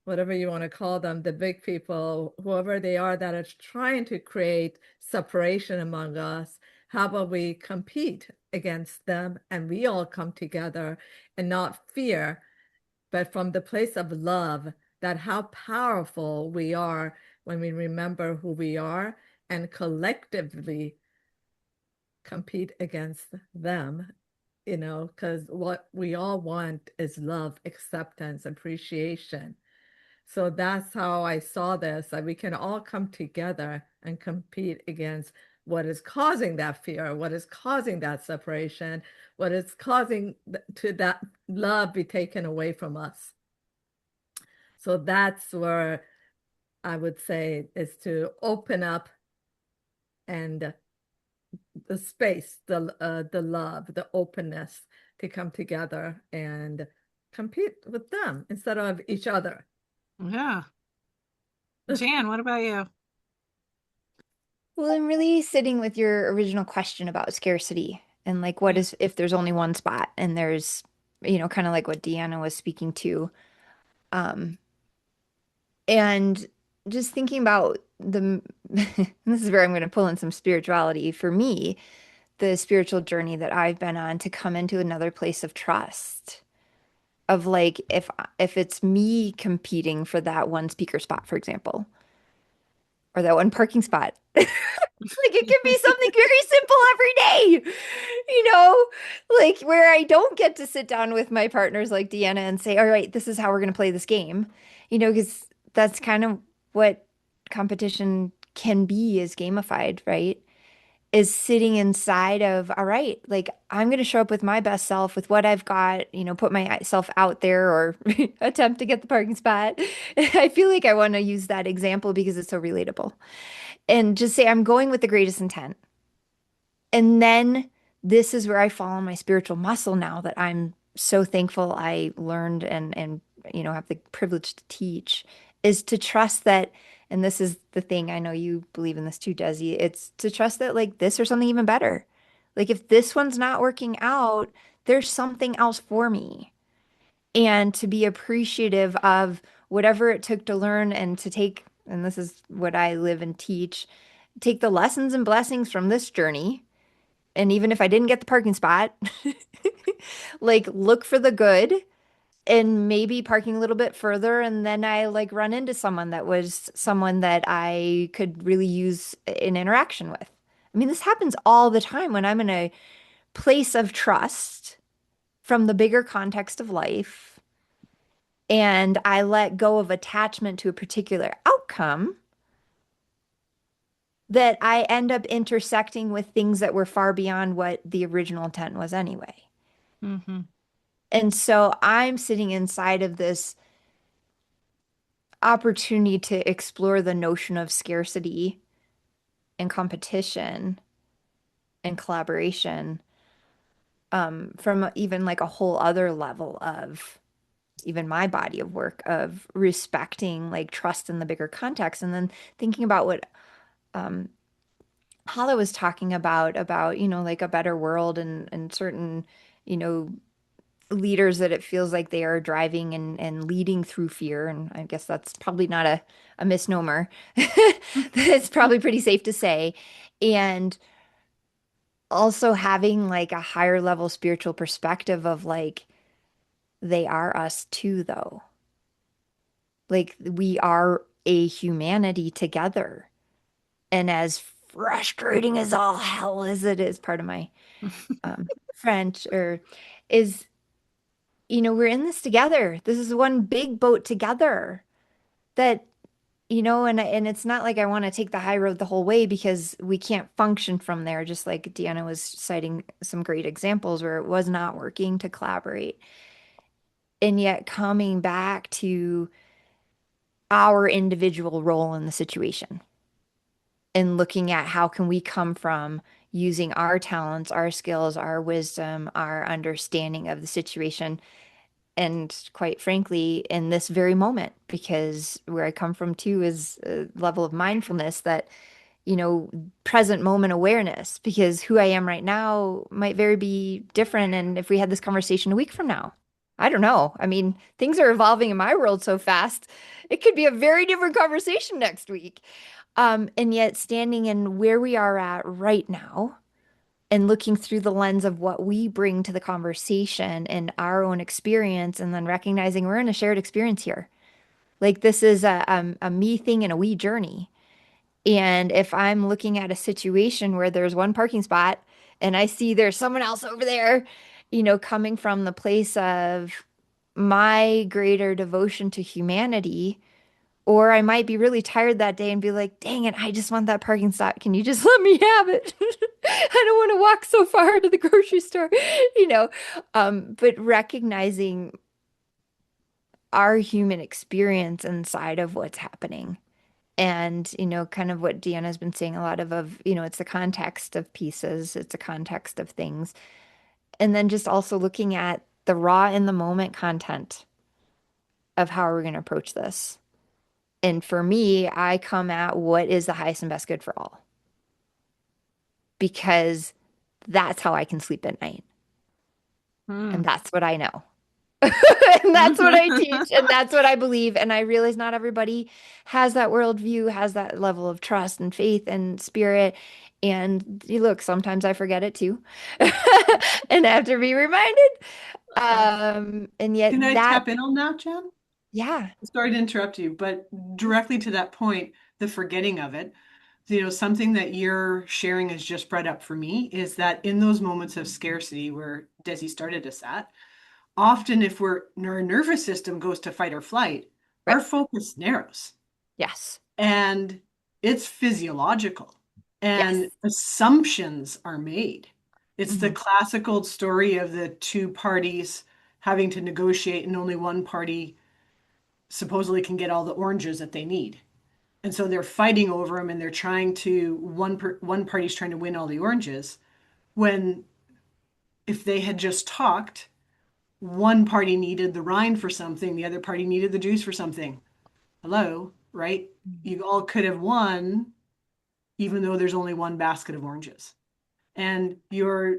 whatever you want to call them, the big people, whoever they are that are trying to create separation among us, How about we compete against them and we all come together and not fear, but from the place of love, that how powerful we are when we remember who we are and collectively compete against them, because what we all want is love, acceptance, appreciation. So that's how I saw this, that we can all come together and compete against what is causing that fear, what is causing that separation, what is causing to that love be taken away from us. So that's where I would say is to open up and the space, the love, the openness to come together and compete with them instead of each other. Yeah. Jan, what about you? Well, I'm really sitting with your original question about scarcity and like what Yeah. is if there's only one spot and there's, kind of like what Deanna was speaking to. Um, and just thinking about the, this is where I'm going to pull in some spirituality for me, the spiritual journey that I've been on to come into another place of trust. Of like if it's me competing for that one speaker spot, for example, or that one parking spot. Like it can be something very simple every day, like where I don't get to sit down with my partners like Deanna and say, all right, this is how we're going to play this game, because that's kind of what competition can be is gamified, right? Is sitting inside of, all right, like I'm going to show up with my best self with what I've got, put myself out there or attempt to get the parking spot. I feel like I want to use that example because it's so relatable and just say, I'm going with the greatest intent. And then this is where I fall on my spiritual muscle now that I'm so thankful I learned and have the privilege to teach is to trust that, and this is the thing, I know you believe in this too, Desi, it's to trust that like this or something even better. Like if this one's not working out, there's something else for me. And to be appreciative of whatever it took to learn and to take, and this is what I live and teach, take the lessons and blessings from this journey and even if I didn't get the parking spot, like look for the good and maybe parking a little bit further. And then I like run into someone that was someone that I could really use an interaction with. I mean, this happens all the time when I'm in a place of trust from the bigger context of life and I let go of attachment to a particular outcome that I end up intersecting with things that were far beyond what the original intent was anyway. Mm-hmm. And so I'm sitting inside of this opportunity to explore the notion of scarcity and competition and collaboration from even like a whole other level of even my body of work of respecting like trust in the bigger context and then thinking about what um, Haleh was talking about, like a better world and certain, you know, leaders that it feels like they are driving and leading through fear. And I guess that's probably not a misnomer. It's probably pretty safe to say. And also having like a higher level spiritual perspective of like, they are us too, though. Like we are a humanity together. And as frustrating as all hell as it is, part of my French, or is we're in this together. This is one big boat together that, and it's not like I want to take the high road the whole way because we can't function from there, just like Deanna was citing some great examples where it was not working to collaborate. And yet coming back to our individual role in the situation and looking at how can we come from using our talents, our skills, our wisdom, our understanding of the situation and quite frankly, in this very moment, because where I come from too is a level of mindfulness that, present moment awareness, because who I am right now might very be different. And if we had this conversation a week from now, I don't know. I mean, things are evolving in my world so fast. It could be a very different conversation next week. And yet standing in where we are at right now and looking through the lens of what we bring to the conversation and our own experience, and then recognizing we're in a shared experience here. Like this is a me thing and a we journey. And if I'm looking at a situation where there's one parking spot and I see there's someone else over there, coming from the place of my greater devotion to humanity, or I might be really tired that day and be like, dang it, I just want that parking spot. Can you just let me have it? I don't want to walk so far to the grocery store, you know. But recognizing our human experience inside of what's happening. And, kind of what Deanna's been saying a lot of, it's the context of pieces, it's a context of things. And then just also looking at the raw in the moment content of how are we going to approach this. And for me, I come at what is the highest and best good for all, because that's how I can sleep at night. And that's what I know. And that's what I teach, and that's what I believe. And I realize not everybody has that worldview, has that level of trust and faith and spirit. And look, sometimes I forget it too, and have to be reminded. And yet Can I that, tap in on that, Jen? yeah, Sorry to interrupt you, but directly to that point, the forgetting of it, something that you're sharing has just brought up for me is that in those moments of scarcity where Desi started us at, often if our nervous system goes to fight or flight, right, our focus narrows yes, and it's physiological yes, and assumptions are made. It's the hmm classic old story of the two parties having to negotiate and only one party supposedly can get all the oranges that they need. And so they're fighting over them and they're trying to one party's trying to win all the oranges when if they had just talked, one party needed the rind for something, the other party needed the juice for something. Hello, right? You all could have won even though there's only one basket of oranges. And your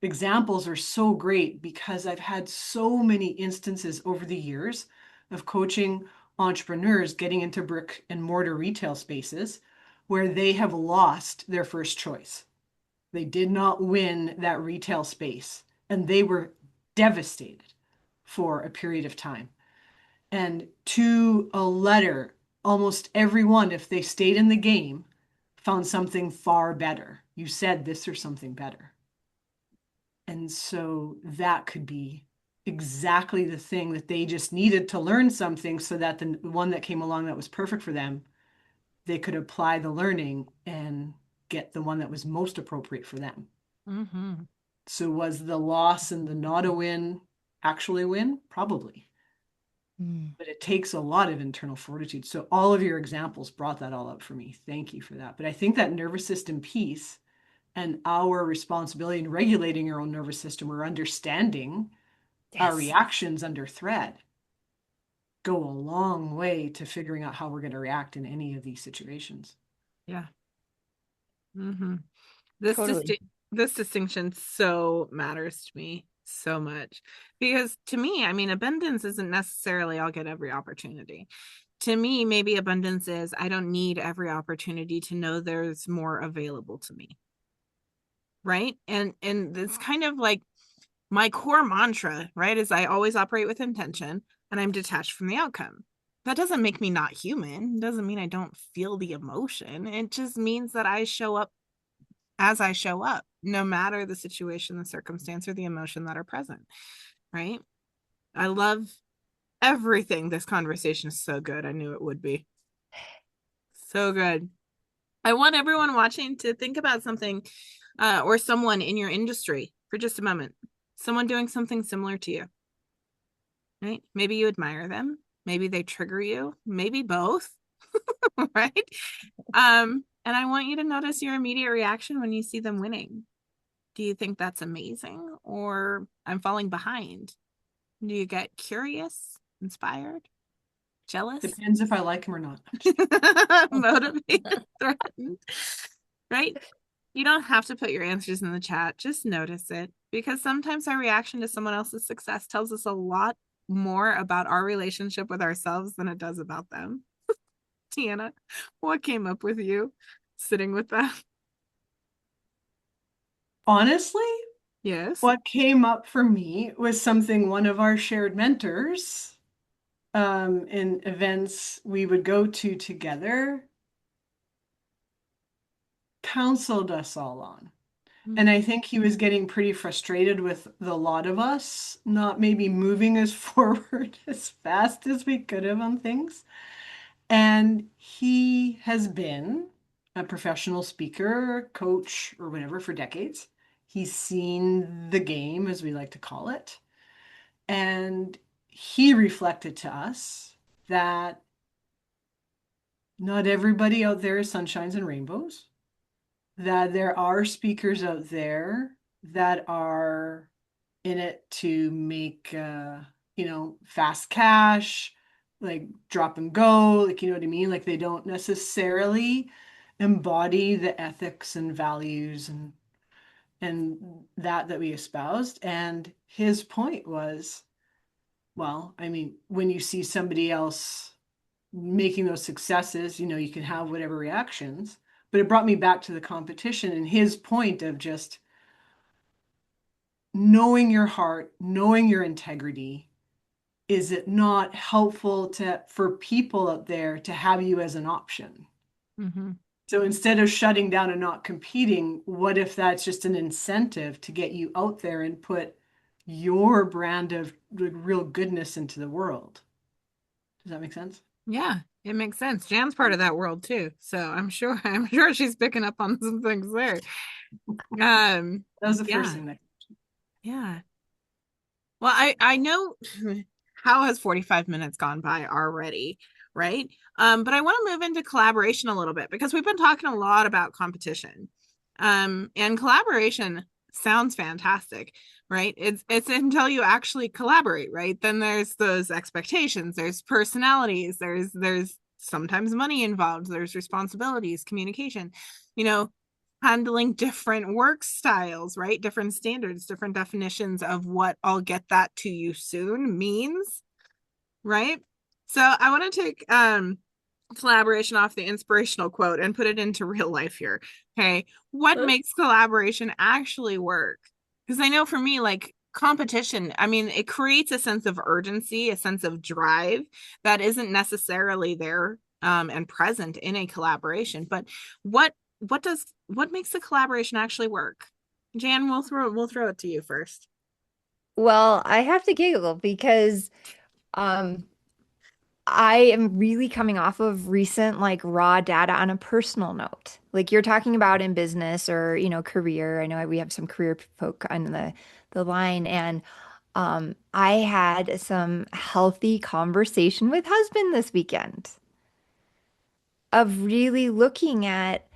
examples are so great because I've had so many instances over the years of coaching entrepreneurs getting into brick and mortar retail spaces where they have lost their first choice. They did not win that retail space and they were devastated for a period of time. And to a letter, almost everyone, if they stayed in the game, found something far better. You said this or something better. And so that could be exactly the thing that they just needed to learn something so that the one that came along that was perfect for them, they could apply the learning and get the one that was most appropriate for them. Mm-hmm. So was the loss and the not a win actually a win? Probably. Mm. But it takes a lot of internal fortitude. So all of your examples brought that all up for me. Thank you for that. But I think that nervous system piece and our responsibility in regulating our own nervous system or understanding our Yes, reactions under threat go a long way to figuring out how we're going to react in any of these situations. Yeah. Mm-hmm. This totally. this distinction so matters to me so much because to me, I mean, abundance isn't necessarily I'll get every opportunity. To me, maybe abundance is I don't need every opportunity to know there's more available to me. Right? And it's kind of like my core mantra, right, is I always operate with intention and I'm detached from the outcome. That doesn't make me not human. It doesn't mean I don't feel the emotion. It just means that I show up as I show up, no matter the situation, the circumstance, or the emotion that are present. Right? I love everything. This conversation is so good. I knew it would be. So good. I want everyone watching to think about something or someone in your industry for just a moment. Someone doing something similar to you, right? Maybe you admire them. Maybe they trigger you. Maybe both, right? And I want you to notice your immediate reaction when you see them winning. Do you think that's amazing or I'm falling behind? Do you get curious, inspired, jealous, Depends if I like him or not. motivated, threatened, right? You don't have to put your answers in the chat. Just notice it because sometimes our reaction to someone else's success tells us a lot more about our relationship with ourselves than it does about them. Deanna, what came up with you sitting with that? Honestly, Yes. what came up for me was something one of our shared mentors in events we would go to together counseled us all on. And Mm. I think he was getting pretty frustrated with the lot of us not maybe moving us forward as fast as we could have on things. And he has been a professional speaker, coach, or whatever for decades. He's seen the game, as we like to call it. And he reflected to us that not everybody out there is sunshines and rainbows, that there are speakers out there that are in it to make, fast cash, like drop and go, like, you know what I mean? Like they don't necessarily embody the ethics and values and that we espoused. And his point was, well, I mean, when you see somebody else making those successes, you can have whatever reactions. But it brought me back to the competition and his point of just knowing your heart, knowing your integrity. Is it not helpful for people out there to have you as an option? Hmm. So instead of shutting down and not competing, what if that's just an incentive to get you out there and put your brand of real goodness into the world? Does that make sense? Yeah, it makes sense. Jan's part of that world too, so I'm sure she's picking up on some things there. That was the first Yeah, thing that. yeah. Well, I know how has 45 minutes gone by already, right? But I want to move into collaboration a little bit because we've been talking a lot about competition. And collaboration sounds fantastic, right? It's until you actually collaborate, right? Then there's those expectations, there's personalities, there's sometimes money involved, there's responsibilities, communication, you know, handling different work styles, right? Different standards, different definitions of what I'll get that to you soon means, right? So I want to take collaboration off the inspirational quote and put it into real life here. Okay. What makes collaboration actually work? Because I know for me, like competition, I mean, it creates a sense of urgency, a sense of drive that isn't necessarily there and present in a collaboration. But what what makes the collaboration actually work? Jan, we'll throw it to you first. Well, I have to giggle because um I am really coming off of recent like raw data on a personal note. Like you're talking about in business or, career. I know we have some career folk on the line and I had some healthy conversation with husband this weekend of really looking at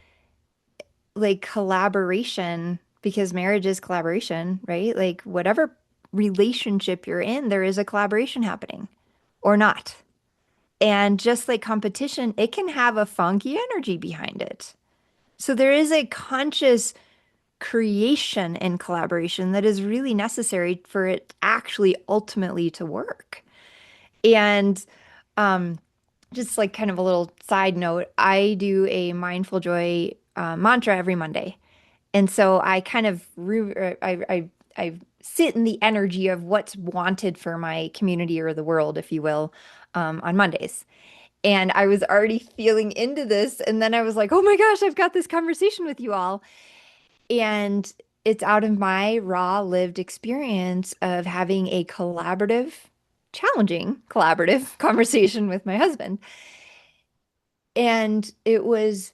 like collaboration because marriage is collaboration, right? Like whatever relationship you're in, there is a collaboration happening or not. And just like competition, it can have a funky energy behind it. So there is a conscious creation and collaboration that is really necessary for it actually ultimately to work. And um, just like kind of a little side note, I do a mindful joy mantra every Monday. And so I kind of I sit in the energy of what's wanted for my community or the world, if you will, on Mondays. And I was already feeling into this. And then I was like, oh my gosh, I've got this conversation with you all. And it's out of my raw lived experience of having a collaborative, challenging collaborative conversation with my husband. And it was,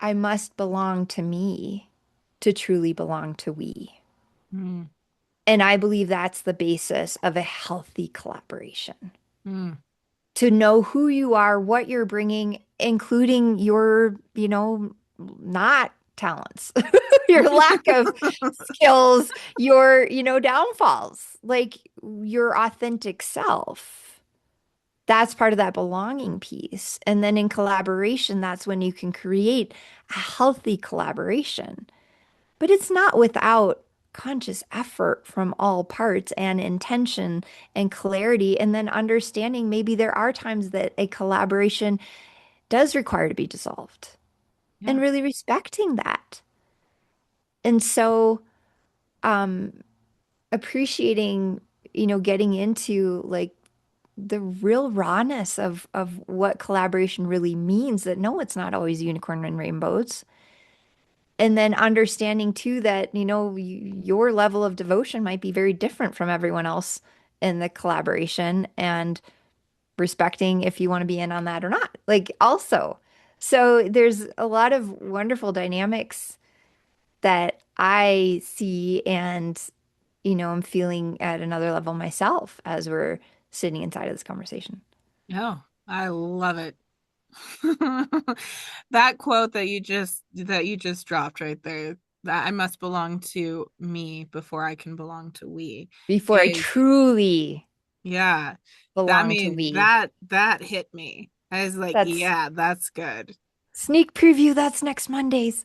I must belong to me to truly belong to we. Mm, And I believe that's the basis of a healthy collaboration. mm. To know who you are, what you're bringing, including your, not talents, your lack of skills, your, downfalls, like your authentic self. That's part of that belonging piece. And then in collaboration, that's when you can create a healthy collaboration. But it's not without conscious effort from all parts and intention and clarity, and then understanding maybe there are times that a collaboration does require to be dissolved and Yeah. really respecting that. And so, um appreciating, getting into like the real rawness of what collaboration really means, that no, it's not always unicorn and rainbows. And then understanding too that, your level of devotion might be very different from everyone else in the collaboration, and respecting if you want to be in on that or not. Like also. So there's a lot of wonderful dynamics that I see, and I'm feeling at another level myself as we're sitting inside of this conversation. Oh, I love it. That quote that you just dropped right there, that I must belong to me before I can belong to we, Before I is, truly yeah. That belong to mean we. that hit me. I was like, That's yeah, that's good. sneak preview. That's next Mondays.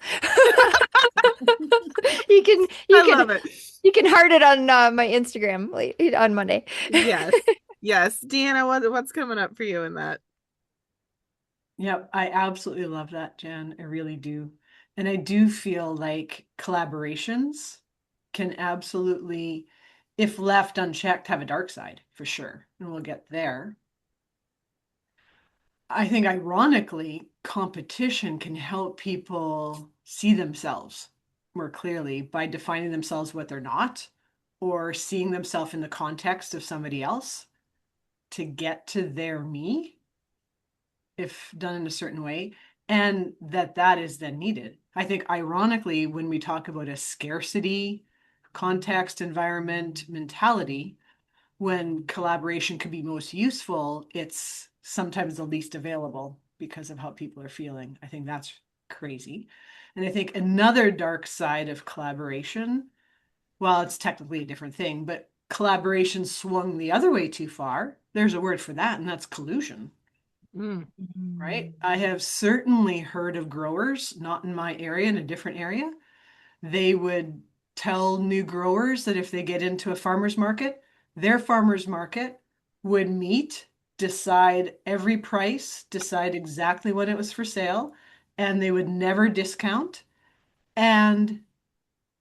You can you I can love it. you can heart it on my Instagram on Monday. Yes. Yes. Deanna, what's coming up for you in that? Yep, I absolutely love that, Jan. I really do. And I do feel like collaborations can absolutely, if left unchecked, have a dark side for sure. And we'll get there. I think ironically, competition can help people see themselves more clearly by defining themselves what they're not, or seeing themselves in the context of somebody else to get to their me if done in a certain way, and that is then needed. I think ironically, when we talk about a scarcity context, environment, mentality, when collaboration could be most useful, it's sometimes the least available because of how people are feeling. I think that's crazy. And I think another dark side of collaboration, well, it's technically a different thing, but collaboration swung the other way too far. There's a word for that, and that's collusion, Mm. right? I have certainly heard of growers, not in my area, in a different area. They would tell new growers that if they get into a farmer's market, their farmer's market would meet, decide every price, decide exactly when it was for sale, and they would never discount. And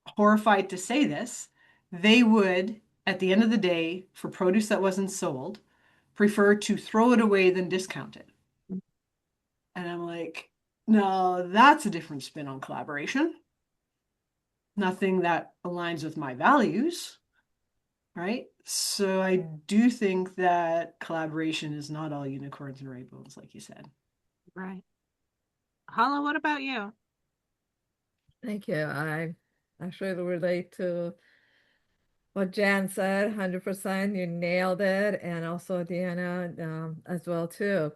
horrified to say this, they would, at the end of the day, for produce that wasn't sold, prefer to throw it away than discount it. And I'm like, no, that's a different spin on collaboration. Nothing that aligns with my values, right? So I do think that collaboration is not all unicorns and rainbows, like you said. Right. Hala, what about you? Thank you. I actually relate to what Jan said, 100%. You nailed it. And also Deanna as well too.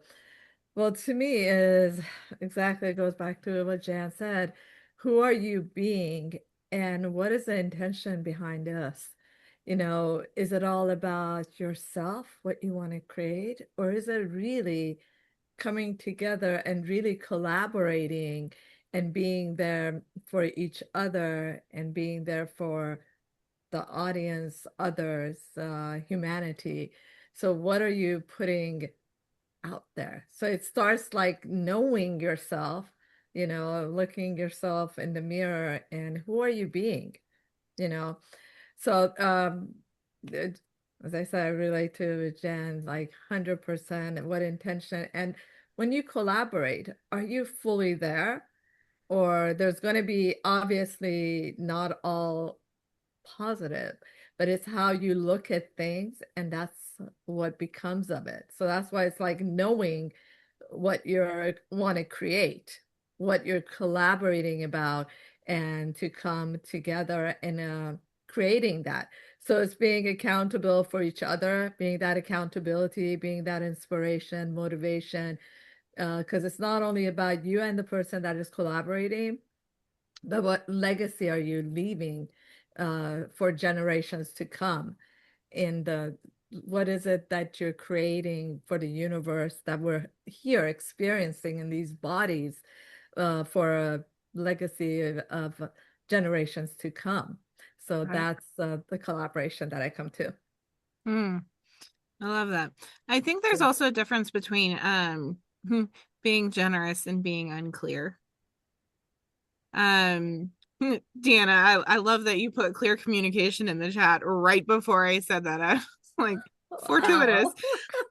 Well, to me is exactly, it goes back to what Jan said. Who are you being and what is the intention behind this? Is it all about yourself, what you want to create, or is it really coming together and really collaborating and being there for each other and being there for the audience, others, humanity? So, what are you putting out there? So it starts like knowing yourself, looking yourself in the mirror and who are you being, you know? So, it- as I said, I relate to Jen like 100%. What intention? And when you collaborate, are you fully there? Or there's going to be obviously not all positive, but it's how you look at things and that's what becomes of it. So that's why it's like knowing what you want to create, what you're collaborating about, and to come together and creating that. So it's being accountable for each other, being that accountability, being that inspiration, motivation, because it's not only about you and the person that is collaborating, but what legacy are you leaving for generations to come? In the What is it that you're creating for the universe that we're here experiencing in these bodies for a legacy of generations to come? So Right. that's the collaboration that I come to. Mm, I love that. I think there's Yeah. also a difference between being generous and being unclear. Um, Deanna, I love that you put clear communication in the chat right before I said that. I was like, fortuitous, Wow.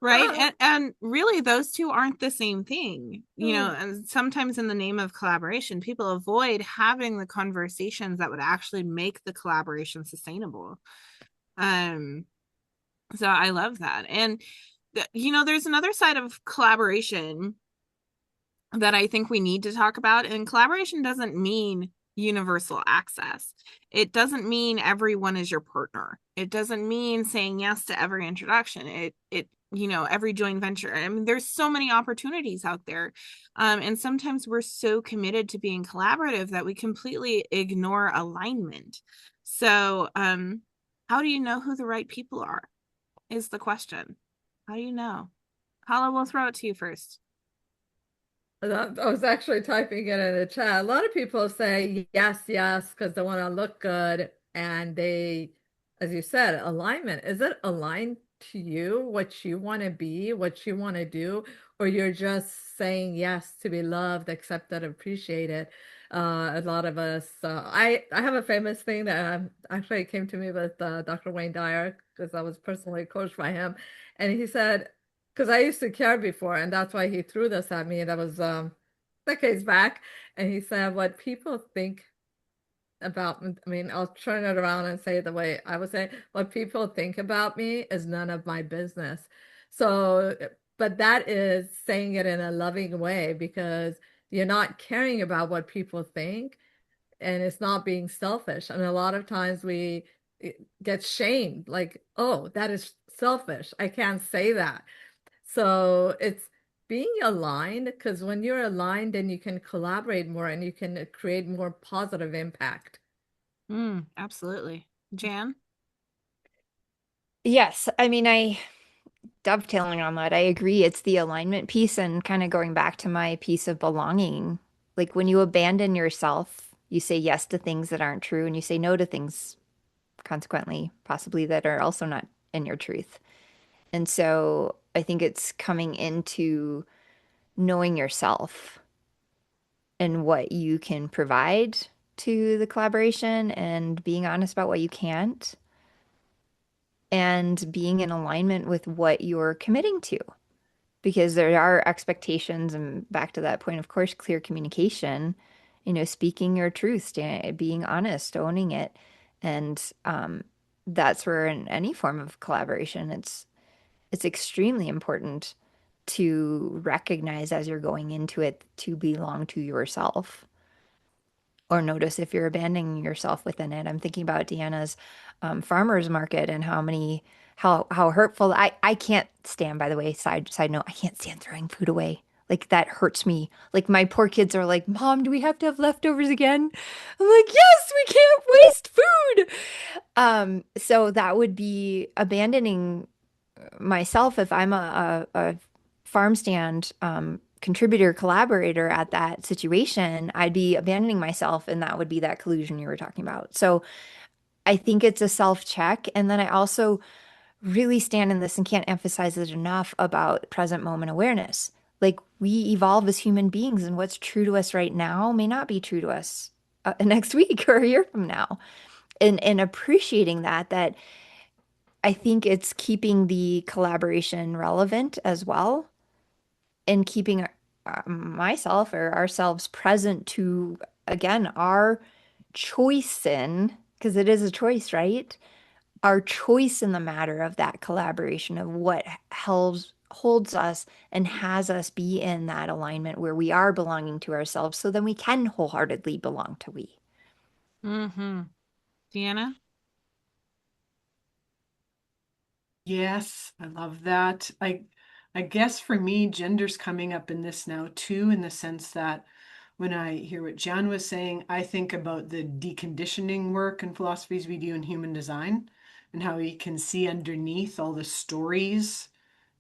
right? And really those two aren't the same thing, and sometimes in the name of collaboration, people avoid having the conversations that would actually make the collaboration sustainable. Um, so I love that. And there's another side of collaboration that I think we need to talk about. And collaboration doesn't mean universal access. It doesn't mean everyone is your partner. It doesn't mean saying yes to every introduction. Every joint venture. I mean, there's so many opportunities out there. And sometimes we're so committed to being collaborative that we completely ignore alignment. So, how do you know who the right people are? Is the question. How do you know? Haleh, we'll throw it to you first. I was actually typing it in the chat. A lot of people say yes, yes, because they want to look good. And they, as you said, alignment. Is it aligned to you, what you want to be, what you want to do, or you're just saying yes to be loved, accepted, appreciated? A lot of us, I have a famous thing that actually came to me with Dr. Wayne Dyer because I was personally coached by him. And he said, because I used to care before, and that's why he threw this at me. That was decades back, and he said, "What people think about me." I mean, I'll turn it around and say it the way I would say, "What people think about me is none of my business." So, but that is saying it in a loving way because you're not caring about what people think, and it's not being selfish. And a lot of times we get shamed, like, "Oh, that is selfish. I can't say that." So it's being aligned because when you're aligned, then you can collaborate more and you can create more positive impact. Absolutely. Jan? Yes, I mean, I dovetailing on that, I agree. It's the alignment piece and kind of going back to my piece of belonging. Like when you abandon yourself, you say yes to things that aren't true and you say no to things, consequently, possibly that are also not in your truth. And so I think it's coming into knowing yourself and what you can provide to the collaboration and being honest about what you can't and being in alignment with what you're committing to. Because there are expectations, and back to that point, of course, clear communication, speaking your truth, being honest, owning it. And that's where in any form of collaboration, it's extremely important to recognize as you're going into it to belong to yourself or notice if you're abandoning yourself within it. I'm thinking about Deanna's farmers market and how hurtful. I can't stand, by the way, side note, I can't stand throwing food away. Like that hurts me. Like my poor kids are like, "Mom, do we have to have leftovers again?" I'm like, "Yes, we can't waste food." So that would be abandoning myself if I'm a farm stand contributor, collaborator at that situation. I'd be abandoning myself, and that would be that collusion you were talking about. So I think it's a self check. And then I also really stand in this and can't emphasize it enough about present moment awareness. Like we evolve as human beings, and what's true to us right now may not be true to us next week or a year from now. And appreciating that I think it's keeping the collaboration relevant as well and keeping myself or ourselves present to, again, our choice in, because it is a choice, right? Our choice in the matter of that collaboration of what holds us and has us be in that alignment where we are belonging to ourselves so then we can wholeheartedly belong to we. Mm-hmm. Deanna? Yes, I love that. I guess for me, gender's coming up in this now too, in the sense that when I hear what Jan was saying, I think about the deconditioning work and philosophies we do in human design and how we can see underneath all the stories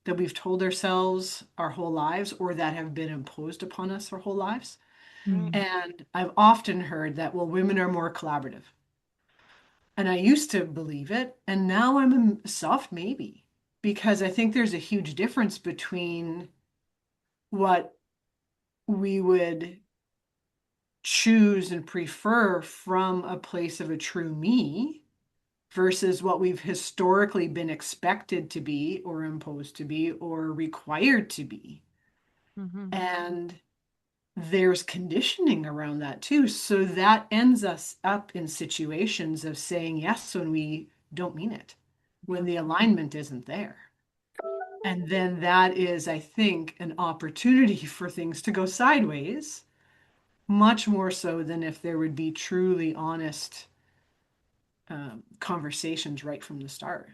that we've told ourselves our whole lives or that have been imposed upon us our whole lives. Right. And I've often heard that, well, women are more collaborative. And I used to believe it, and now I'm a soft maybe, because I think there's a huge difference between what we would choose and prefer from a place of a true me versus what we've historically been expected to be or imposed to be or required to be. Mm-hmm. And there's conditioning around that too. So that ends us up in situations of saying yes when we don't mean it, when Yeah. the alignment isn't there. And then that is, I think, an opportunity for things to go sideways, much more so than if there would be truly honest conversations right from the start.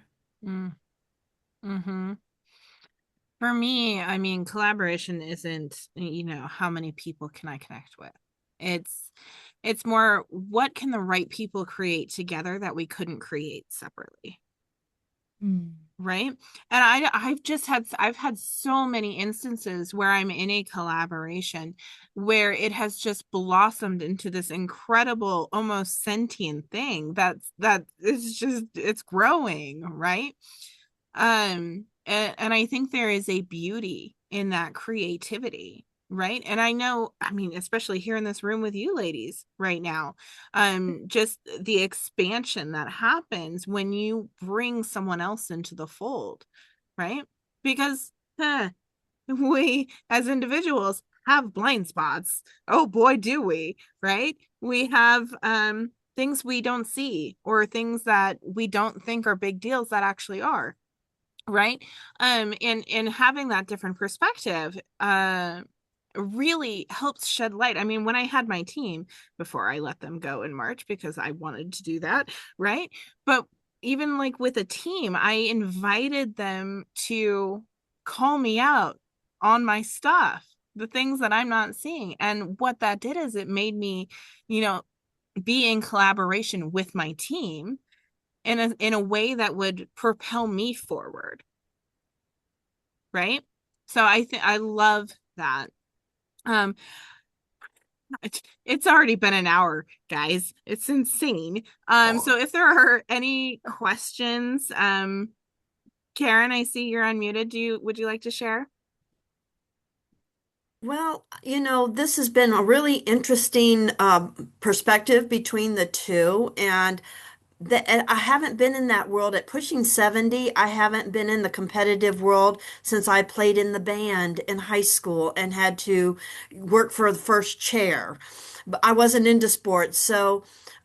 Mm. Mm-hmm. For me, I mean, collaboration isn't, how many people can I connect with? It's it's more what can the right people create together that we couldn't create separately, Mm. right? And I've had so many instances where I'm in a collaboration where it has just blossomed into this incredible, almost sentient thing that is just it's growing, right? And I think there is a beauty in that creativity, right? And I know, I mean, especially here in this room with you ladies right now, just the expansion that happens when you bring someone else into the fold, right? Because we as individuals have blind spots. Oh boy, do we, right? We have things we don't see or things that we don't think are big deals that actually are, right? And having that different perspective really helps shed light. I mean, when I had my team before I let them go in March because I wanted to do that, right? But even like with a team, I invited them to call me out on my stuff, the things that I'm not seeing. And what that did is it made me, you know, be in collaboration with my team in a way that would propel me forward, right? So I love that. Um, it's already been an hour, guys. It's insane. So if there are any questions, Karen, I see you're unmuted. Would you like to share? Well, this has been a really interesting perspective between the two. And I haven't been in that world at pushing 70. I haven't been in the competitive world since I played in the band in high school and had to work for the first chair. But I wasn't into sports. So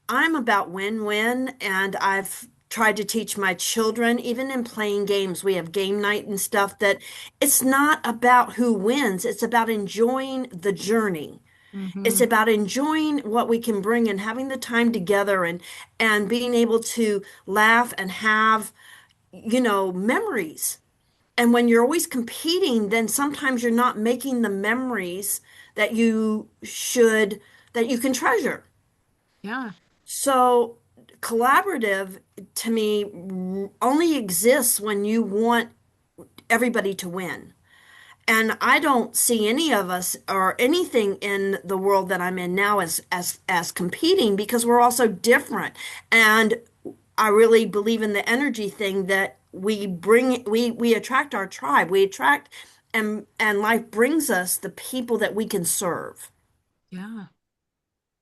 I'm about win-win, and I've tried to teach my children, even in playing games, we have game night and stuff, that it's not about who wins, it's about enjoying the journey. It's Mm-hmm. about enjoying what we can bring and having the time together and being able to laugh and have, memories. And when you're always competing, then sometimes you're not making the memories that you should, that you can treasure. Yeah. So collaborative to me only exists when you want everybody to win. And I don't see any of us or anything in the world that I'm in now as competing, because we're all so different. And I really believe in the energy thing that we attract our tribe. We attract, and life brings us the people that we can serve. Yeah.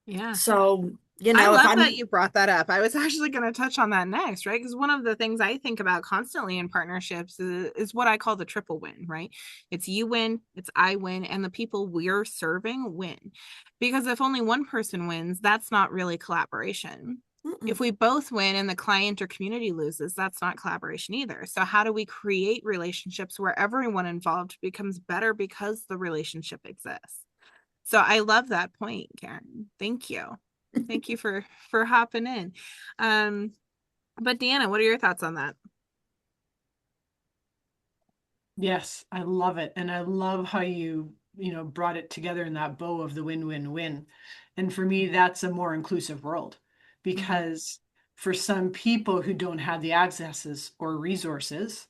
Yeah. So, I if love that I'm you brought that up. I was actually going to touch on that next, right? Because one of the things I think about constantly in partnerships is what I call the triple win, right? It's you win, it's I win, and the people we're serving win. Because if only one person wins, that's not really collaboration. If Mm-mm. we both win and the client or community loses, that's not collaboration either. So, how do we create relationships where everyone involved becomes better because the relationship exists? So, I love that point, Karen. Thank you. Thank you for hopping in. Um, but Deanna, what are your thoughts on that? Yes, I love it. And I love how brought it together in that bow of the win-win-win. And for me, that's a more inclusive world Mm-hmm. because for some people who don't have the accesses or resources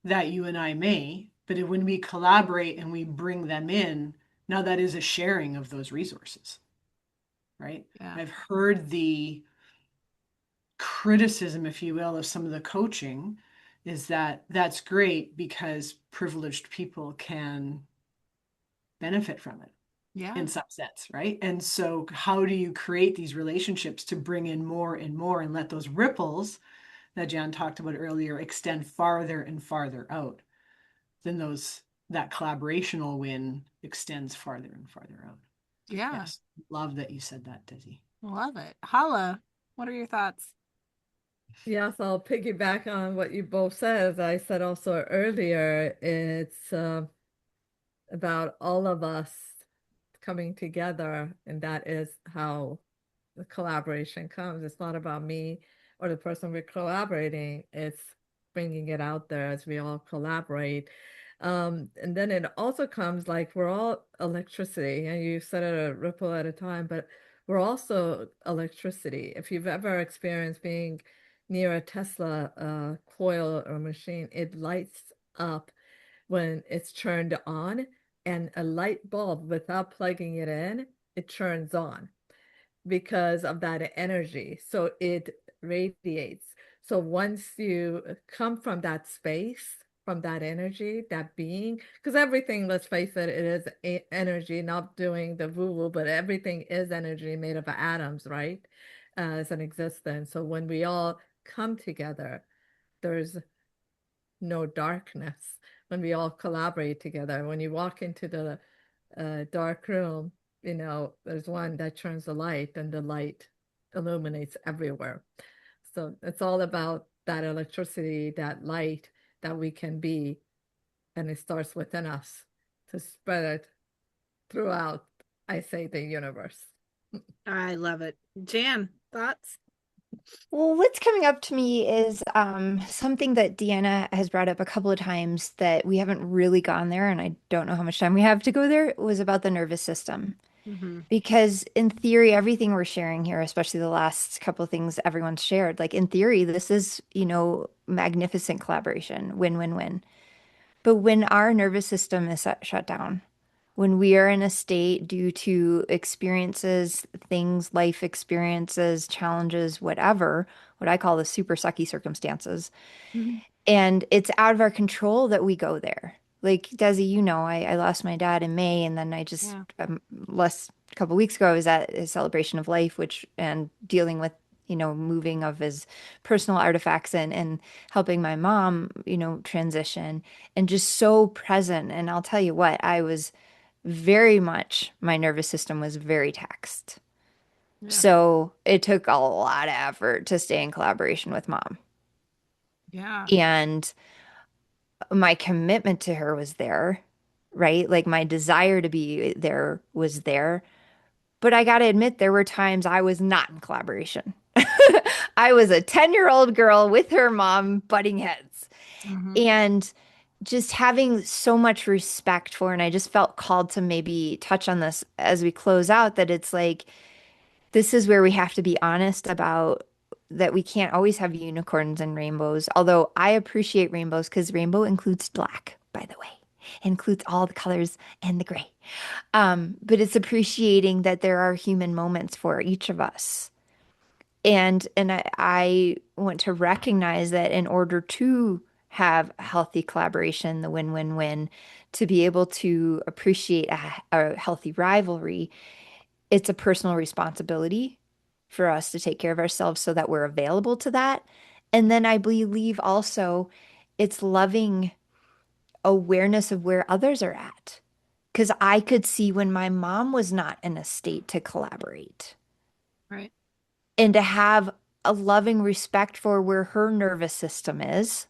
that you and I may, but when we collaborate and we bring them in, now that is a sharing of those resources, right? Yeah. I've heard the criticism, if you will, of some of the coaching is that that's great because privileged people can benefit from it. Yeah. in some sense, right? And so how do you create these relationships to bring in more and more and let those ripples that Jan talked about earlier extend farther and farther out? Then that collaborational win extends farther and farther out. Yeah. Yes. Love that you said that, Desi. Love it. Haleh, what are your thoughts? Yes, I'll piggyback on what you both said. As I said also earlier, it's about all of us coming together, and that is how the collaboration comes. It's not about me or the person we're collaborating, it's bringing it out there as we all collaborate. And then it also comes like we're all electricity, and you said it a ripple at a time, but we're also electricity. If you've ever experienced being near a Tesla coil or machine, it lights up when it's turned on, and a light bulb, without plugging it in, it turns on because of that energy. So it radiates. So once you come from that space, from that energy, that being, because everything, let's face it, it is energy, not doing the woo-woo, but everything is energy made of atoms, right? As an existence. So when we all come together, there's no darkness. When we all collaborate together, when you walk into the dark room, there's one that turns the light, and the light illuminates everywhere. So it's all about that electricity, that light that we can be, and it starts within us to spread it throughout, I say, the universe. I love it. Jan, thoughts? Well, what's coming up to me is something that Deanna has brought up a couple of times that we haven't really gone there, and I don't know how much time we have to go there. It was about the nervous system. Mm-hmm. Because in theory, everything we're sharing here, especially the last couple of things everyone's shared, like in theory, this is, magnificent collaboration, win, win, win. But when our nervous system is shut down, when we are in a state due to experiences, things, life experiences, challenges, whatever, what I call the super sucky circumstances, Mm-hmm. and it's out of our control that we go there. Like Desi, I lost my dad in May, and then I just Yeah. last couple weeks ago I was at his celebration of life, which and dealing with moving of his personal artifacts and helping my mom transition and just so present. And I'll tell you what, I was very much my nervous system was very taxed. Yeah. So it took a lot of effort to stay in collaboration with mom. Yeah. And my commitment to her was there, right? Like my desire to be there was there. But I got to admit, there were times I was not in collaboration. I was a 10-year-old girl with her mom butting heads. Mm-hmm. And just having so much respect for, and I just felt called to maybe touch on this as we close out, that it's like, this is where we have to be honest about that we can't always have unicorns and rainbows. Although I appreciate rainbows because rainbow includes black, by the way. It includes all the colors and the gray. But it's appreciating that there are human moments for each of us. And I want to recognize that in order to have healthy collaboration, the win-win-win, to be able to appreciate a healthy rivalry, it's a personal responsibility for us to take care of ourselves so that we're available to that. And then I believe also it's loving awareness of where others are at. Because I could see when my mom was not in a state to collaborate Right. and to have a loving respect for where her nervous system is.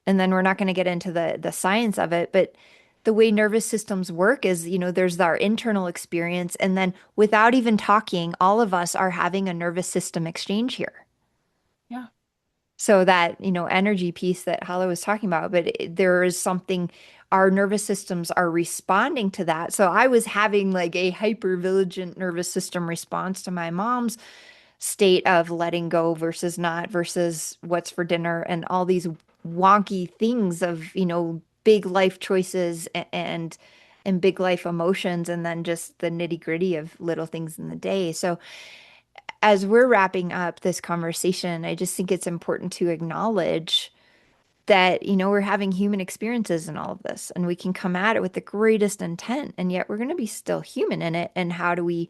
And then we're not going to get into the science of it, but the way nervous systems work is, there's our internal experience, and then without even talking, all of us are having a nervous system exchange here. Yeah. So that, energy piece that Haleh was talking about, but there is something, our nervous systems are responding to that. So I was having like a hyper vigilant nervous system response to my mom's state of letting go versus not versus what's for dinner and all these wonky things of, big life choices and big life emotions, and then just the nitty-gritty of little things in the day. So as we're wrapping up this conversation, I just think it's important to acknowledge that, we're having human experiences in all of this and we can come at it with the greatest intent, and yet we're going to be still human in it. And how do we,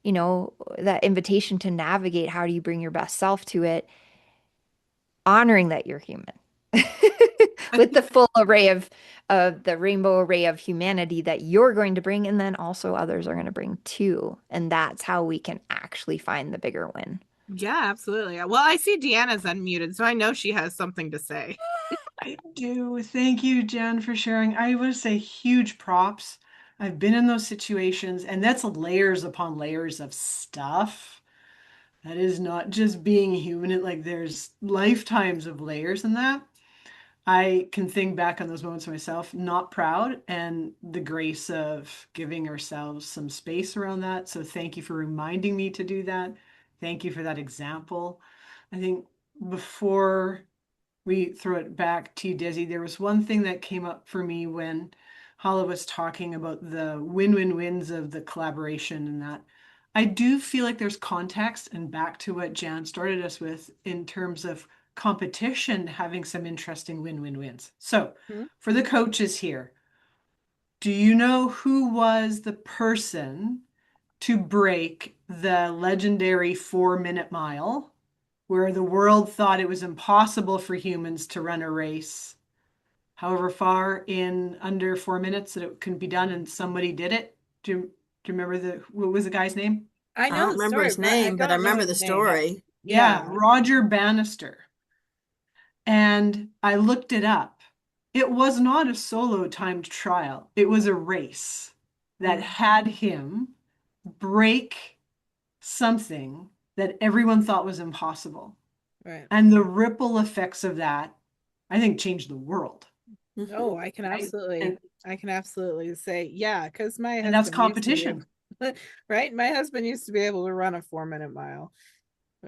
that invitation to navigate, how do you bring your best self to it, honoring that you're human with the full array of the rainbow array of humanity that you're going to bring, and then also others are going to bring too. And that's how we can actually find the bigger win. Yeah, absolutely. Well, I see Deanna's unmuted, so I know she has something to say. I do. Thank you, Jen, for sharing. I would say huge props. I've been in those situations, and that's layers upon layers of stuff. That is not just being human. Like there's lifetimes of layers in that. I can think back on those moments myself, not proud, and the grace of giving ourselves some space around that. So thank you for reminding me to do that. Thank you for that example. I think before we throw it back to you, Desi, there was one thing that came up for me when Haleh was talking about the win-win-wins of the collaboration and that. I do feel like there's context, and back to what Jan started us with in terms of competition having some interesting win-win-wins. So for the coaches here, do you know who was the person to break the legendary 4-minute mile, where the world thought it was impossible for humans to run a race however far in under 4 minutes that it couldn't be done, and somebody did it? Do you remember what was the guy's name? I I know don't the remember story, his but I name, but I don't know remember his the name. story. Yeah, Roger Bannister. And I looked it up. It was not a solo timed trial. It was a race that had him break something that everyone thought was impossible. Right. And the ripple effects of that, I think, changed the world. Oh, I can absolutely say, yeah, because my And that's husband used to be competition. able, right? My husband used to be able to run a 4-minute mile.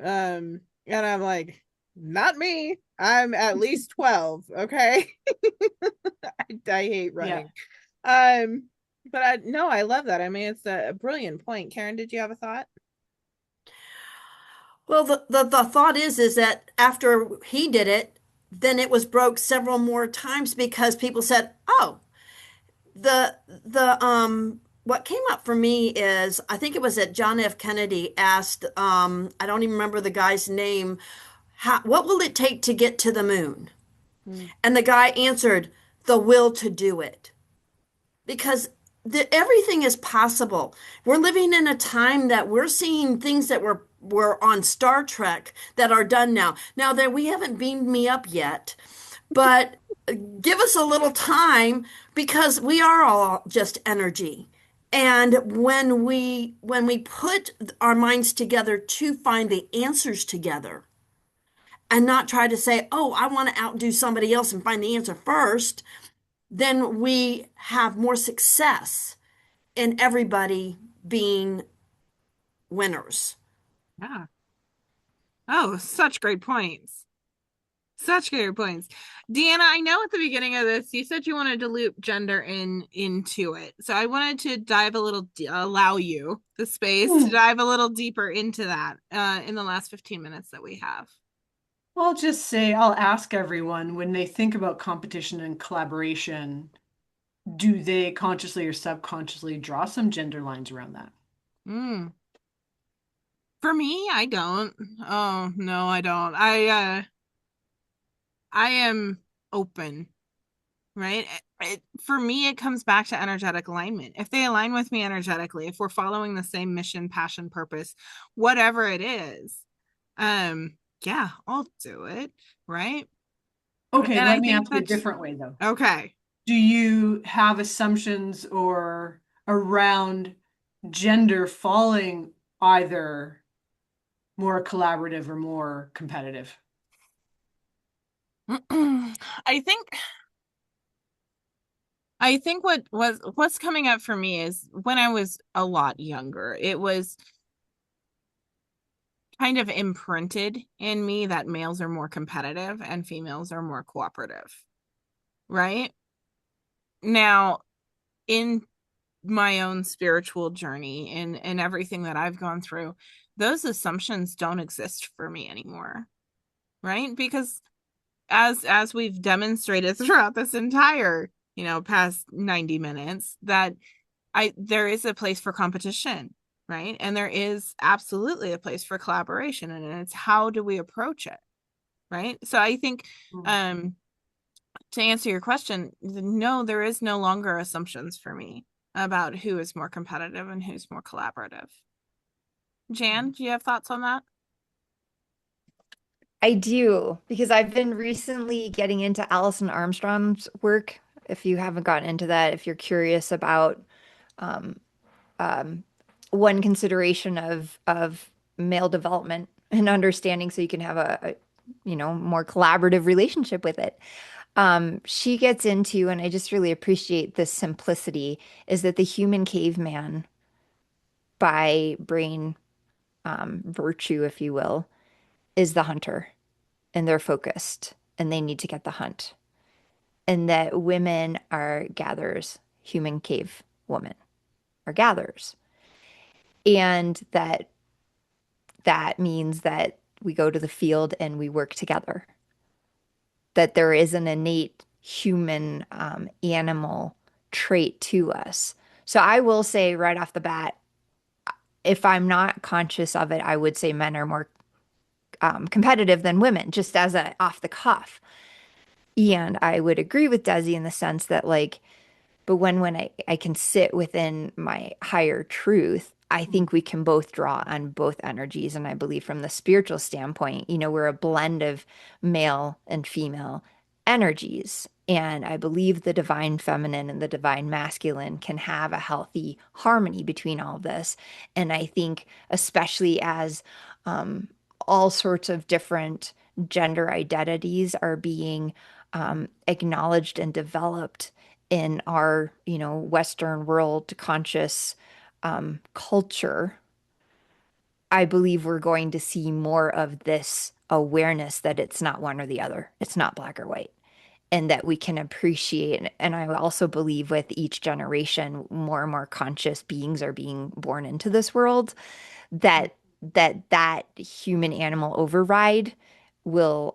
And I'm like, not me. I'm at least 12. Okay. I hate running. But I love that. I mean, it's a brilliant point. Karen, did you have a thought? Well, the thought is that after he did it, then it was broke several more times because people said, "Oh, the what came up for me is I think it was that John F. Kennedy asked I don't even remember the guy's name, what will it take to get to the moon?" And the guy answered, "The will to do it." Because everything is possible. We're living in a time that we're seeing things that were on Star Trek that are done now. Now that we haven't beamed me up yet, but give us a little time because we are all just energy. And when we put our minds together to find the answers together and not try to say, "Oh, I want to outdo somebody else and find the answer first," then we have more success in everybody being winners. Yeah. Oh, such great points. Such great points. Deanna, I know at the beginning of this, you said you wanted to loop gender into it. So I wanted to dive a little, allow you the space to dive a little deeper into that in the last 15 minutes that we have. I'll just say, I'll ask everyone when they think about competition and collaboration, do they consciously or subconsciously draw some gender lines around that? For me, I don't. Oh, no, I don't. I am open, right? For me, it comes back to energetic alignment. If they align with me energetically, if we're following the same mission, passion, purpose, whatever it is, yeah, I'll do it, right? Okay, And let I me think ask you a that's different way though. okay. Do you have assumptions or around gender falling either more collaborative or more competitive? I think what's coming up for me is when I was a lot younger, it was kind of imprinted in me that males are more competitive and females are more cooperative, right? Now, in my own spiritual journey and everything that I've gone through, those assumptions don't exist for me anymore, right? Because as we've demonstrated throughout this entire, past 90 minutes, that there is a place for competition, right? And there is absolutely a place for collaboration, and it's how do we approach it, right? So I think to answer your question, no, there is no longer assumptions for me about who is more competitive and who's more collaborative. Jan, do you have thoughts on that? I do, because I've been recently getting into Alison Armstrong's work. If you haven't gotten into that, if you're curious about um, um, one consideration of male development and understanding, so you can have a more collaborative relationship with it. She gets into, and I just really appreciate this simplicity, is that the human caveman, by brain virtue, if you will, is the hunter, and they're focused and they need to get the hunt. And that women are gatherers, human cave women are gatherers. And that means that we go to the field and we work together, that there is an innate human animal trait to us. So I will say right off the bat, if I'm not conscious of it, I would say men are more competitive than women, just as a off the cuff. And I would agree with Desi in the sense that, like, but when I can sit within my higher truth, I think we can both draw on both energies. And I believe from the spiritual standpoint, we're a blend of male and female energies. And I believe the divine feminine and the divine masculine can have a healthy harmony between all of this. And I think, especially as um, all sorts of different gender identities are being acknowledged and developed in our, Western world conscious culture, I believe we're going to see more of this awareness that it's not one or the other. It's not black or white. And that we can appreciate. And I also believe with each generation, more and more conscious beings are being born into this world, that human animal override will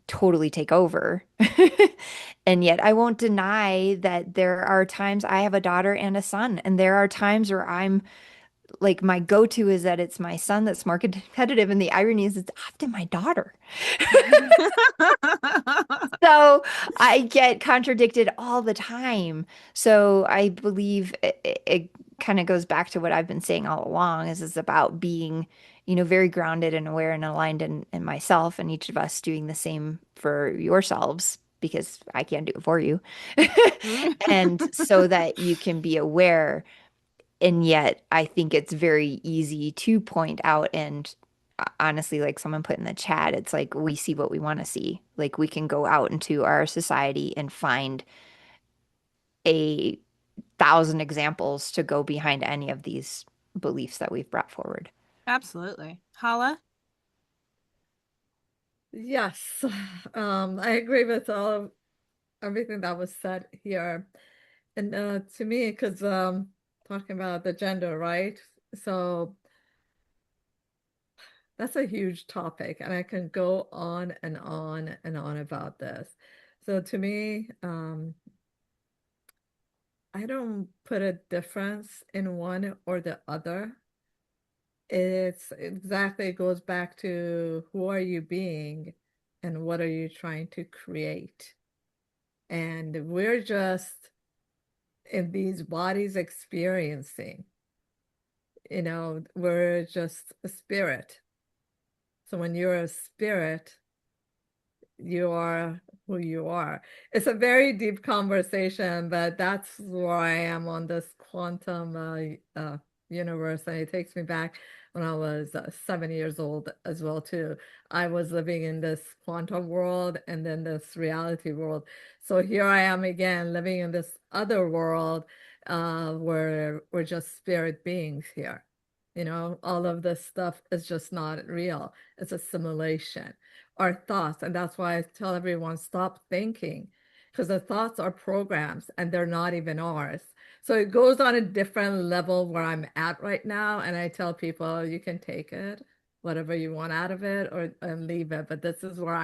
totally take over. And yet I won't deny that there are times I have a daughter and a son, and there are times where I'm like, my go-to is that it's my son that's more competitive, and the irony is it's often my daughter. So I get contradicted all the time. So I believe it kind of goes back to what I've been saying all along, is it's about being, very grounded and aware and aligned in myself, and each of us doing the same for yourselves, because I can't do it for you. And so that you can be aware. And yet I think it's very easy to point out, and honestly, like someone put in the chat, it's like we see what we want to see. Like we can go out into our society and find 1,000 examples to go behind any of these beliefs that we've brought forward. Absolutely. Haleh? Yes, I agree with everything that was said here. And to me, because talking about the gender, right? So that's a huge topic, and I can go on and on and on about this. So to me, I don't put a difference in one or the other. It's exactly goes back to who are you being and what are you trying to create? And we're just in these bodies experiencing, we're just a spirit. So when you're a spirit, you are who you are. It's a very deep conversation, but that's where I am on this quantum universe. And it takes me back when I was 7 years old as well, too. I was living in this quantum world and then this reality world. So here I am again, living in this other world where we're just spirit beings here. All of this stuff is just not real. It's a simulation. Our thoughts. And that's why I tell everyone, stop thinking, because the thoughts are programs and they're not even ours. So it goes on a different level where I'm at right now. And I tell people, you can take it, whatever you want out of it, or and leave it. But this is where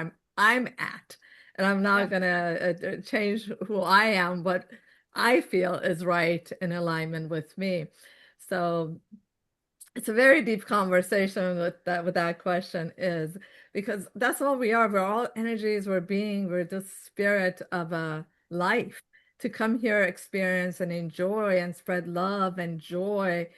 I'm at. And I'm not going to change who I am, what I feel is right in alignment with me. So it's a very deep conversation with that question is because that's all we are. We're all energies, we're being, we're the spirit of a life to come here, experience and enjoy and spread love and joy.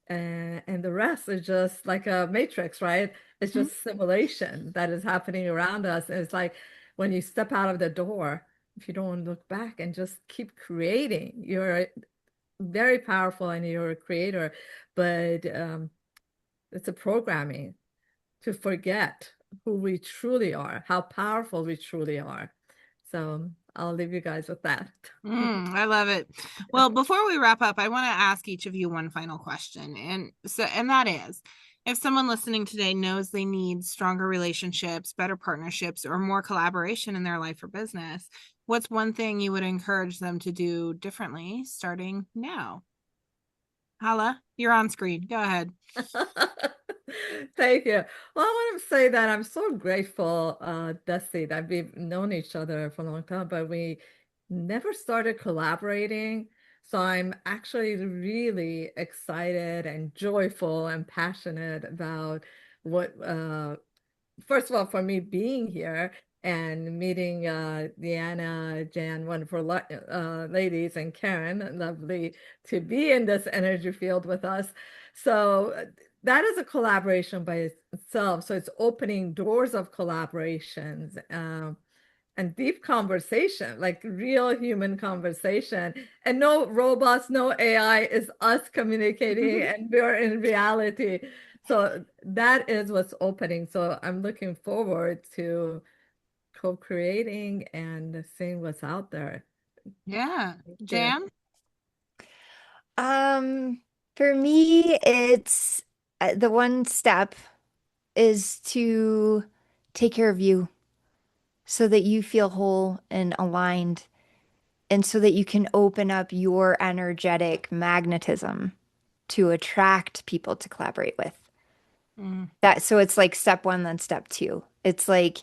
And the rest is just like a matrix, right? It's Mhm. just simulation that is happening around us. And it's like when you step out of the door, if you don't look back and just keep creating, you're very powerful and you're a creator. But it's a programming to forget who we truly are, how powerful we truly are. So I'll leave you guys with that. I love it. Well, before we wrap up, I want to ask each of you one final question. And that is, if someone listening today knows they need stronger relationships, better partnerships, or more collaboration in their life or business, what's one thing you would encourage them to do differently starting now? Haleh, you're on screen. Go ahead. Thank you. Well, I want to say that I'm so grateful, Desi, that we've known each other for a long time, but we never started collaborating. So I'm actually really excited and joyful and passionate about what first of all, for me being here and meeting Deanna, Jan, wonderful ladies, and Karen, lovely to be in this energy field with us. So that is a collaboration by itself. So it's opening doors of collaborations. And deep conversation, like real human conversation, and no robots, no AI, is us communicating, and we're in reality. So that is what's opening. So I'm looking forward to co-creating and seeing what's out there. Yeah. Yeah. Jan? For me, it's the one step is to take care of you so that you feel whole and aligned, and so that you can open up your energetic magnetism to attract people to collaborate with. Mm. That so it's like step one, then step two. It's like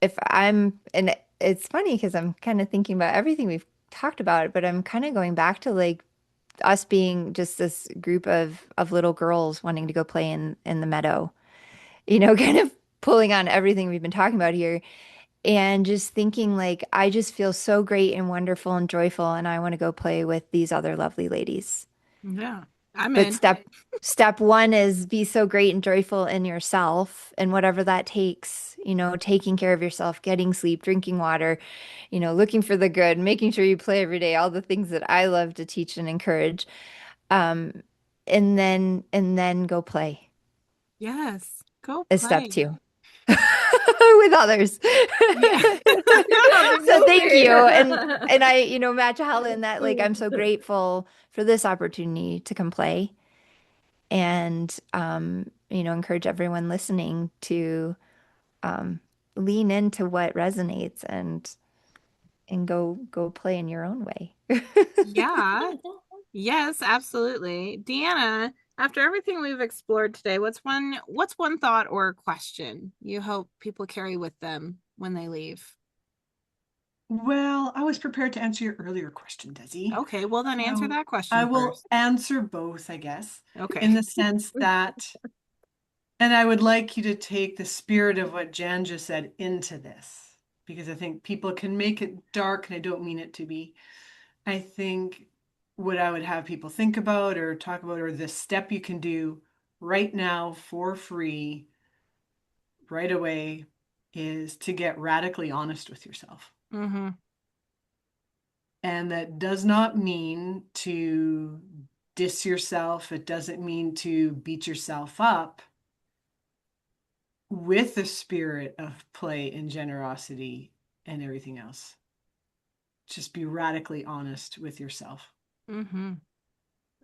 if I'm, and it's funny because I'm kind of thinking about everything we've talked about, but I'm kind of going back to like us being just this group of little girls wanting to go play in the meadow, kind of pulling on everything we've been talking about here and just thinking like I just feel so great and wonderful and joyful and I want to go play with these other lovely ladies. Yeah. I'm But in. step one is be so great and joyful in yourself and whatever that takes, taking care of yourself, getting sleep, drinking water, looking for the good, making sure you play every day, all the things that I love to teach and encourage. Um, and then go play Yes. Go is step play. two with others. Yeah. So thank you. And I, match Haleh in that like I'm so grateful for this opportunity to come play and encourage everyone listening to lean into what resonates and go play in your own way. Yeah. Yes, absolutely. Deanna, after everything we've explored today, what's one thought or question you hope people carry with them when they leave? Well, I was prepared to answer your earlier question, Desi. Okay, well then answer So that I question will first. answer both, I guess, Okay. in the sense that, and I would like you to take the spirit of what Jan just said into this, because I think people can make it dark, and I don't mean it to be. I think what I would have people think about or talk about, or the step you can do right now for free, right away, is to get radically honest with yourself. Mm-hmm. And that does not mean to diss yourself. It doesn't mean to beat yourself up, with the spirit of play and generosity and everything else. Just be radically honest with yourself Mm-hmm.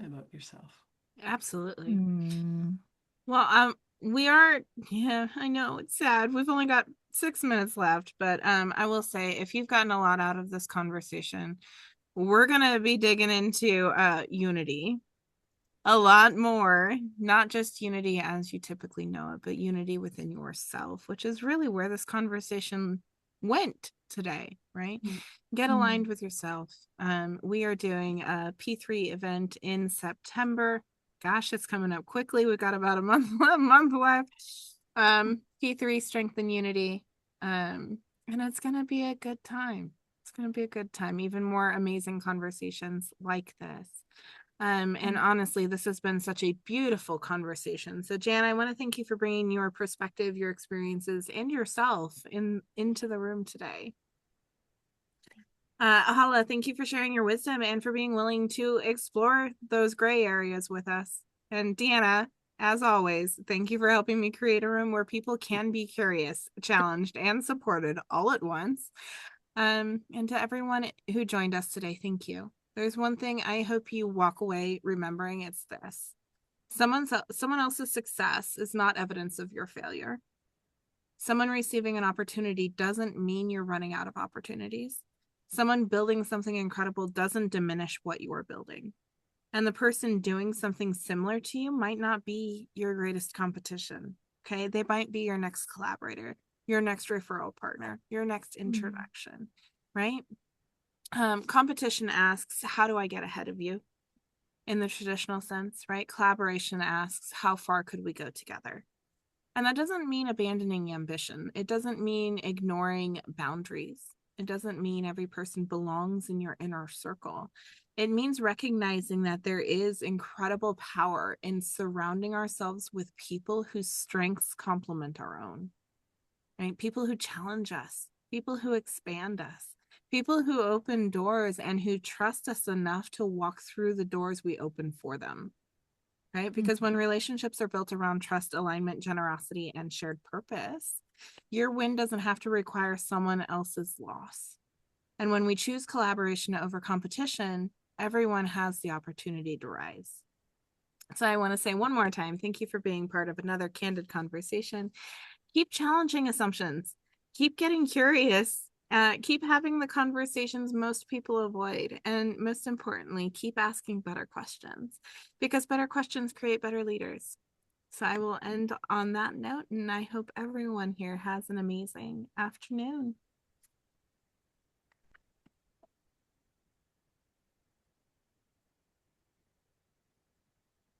about yourself. Absolutely. Hmm. Well, yeah, I know it's sad. We've only got 6 minutes left, but I will say if you've gotten a lot out of this conversation, we're gonna be digging into unity. a lot more, not just unity as you typically know it, but unity within yourself, which is really where this conversation went today, right? Get aligned with yourself. We are doing a P3 event in September. Gosh, it's coming up quickly. We've got about a month left. P3 Strength and Unity. And it's going to be a good time. It's going to be a good time. Even more amazing conversations like this. And honestly, this has been such a beautiful conversation. So, Jan, I want to thank you for bringing your perspective, your experiences, and yourself into the room today. Haleh, thank you for sharing your wisdom and for being willing to explore those gray areas with us. And Deanna, as always, thank you for helping me create a room where people can be curious, challenged, and supported all at once. And to everyone who joined us today, thank you. There's one thing I hope you walk away remembering. It's this. Someone else's success is not evidence of your failure. Someone receiving an opportunity doesn't mean you're running out of opportunities. Someone building something incredible doesn't diminish what you are building. And the person doing something similar to you might not be your greatest competition. Okay. They might be your next collaborator, your next referral partner, your next introduction, right? Competition asks, how do I get ahead of you? In the traditional sense, right? Collaboration asks, how far could we go together? And that doesn't mean abandoning ambition. It doesn't mean ignoring boundaries. It doesn't mean every person belongs in your inner circle. It means recognizing that there is incredible power in surrounding ourselves with people whose strengths complement our own, right? People who challenge us, people who expand us, people who open doors and who trust us enough to walk through the doors we open for them, right? Because when relationships are built around trust, alignment, generosity, and shared purpose, your win doesn't have to require someone else's loss. And when we choose collaboration over competition, everyone has the opportunity to rise. So I want to say one more time, thank you for being part of another Candid Conversation. Keep challenging assumptions. Keep getting curious. Keep having the conversations most people avoid. And most importantly, keep asking better questions, because better questions create better leaders. So I will end on that note, and I hope everyone here has an amazing afternoon.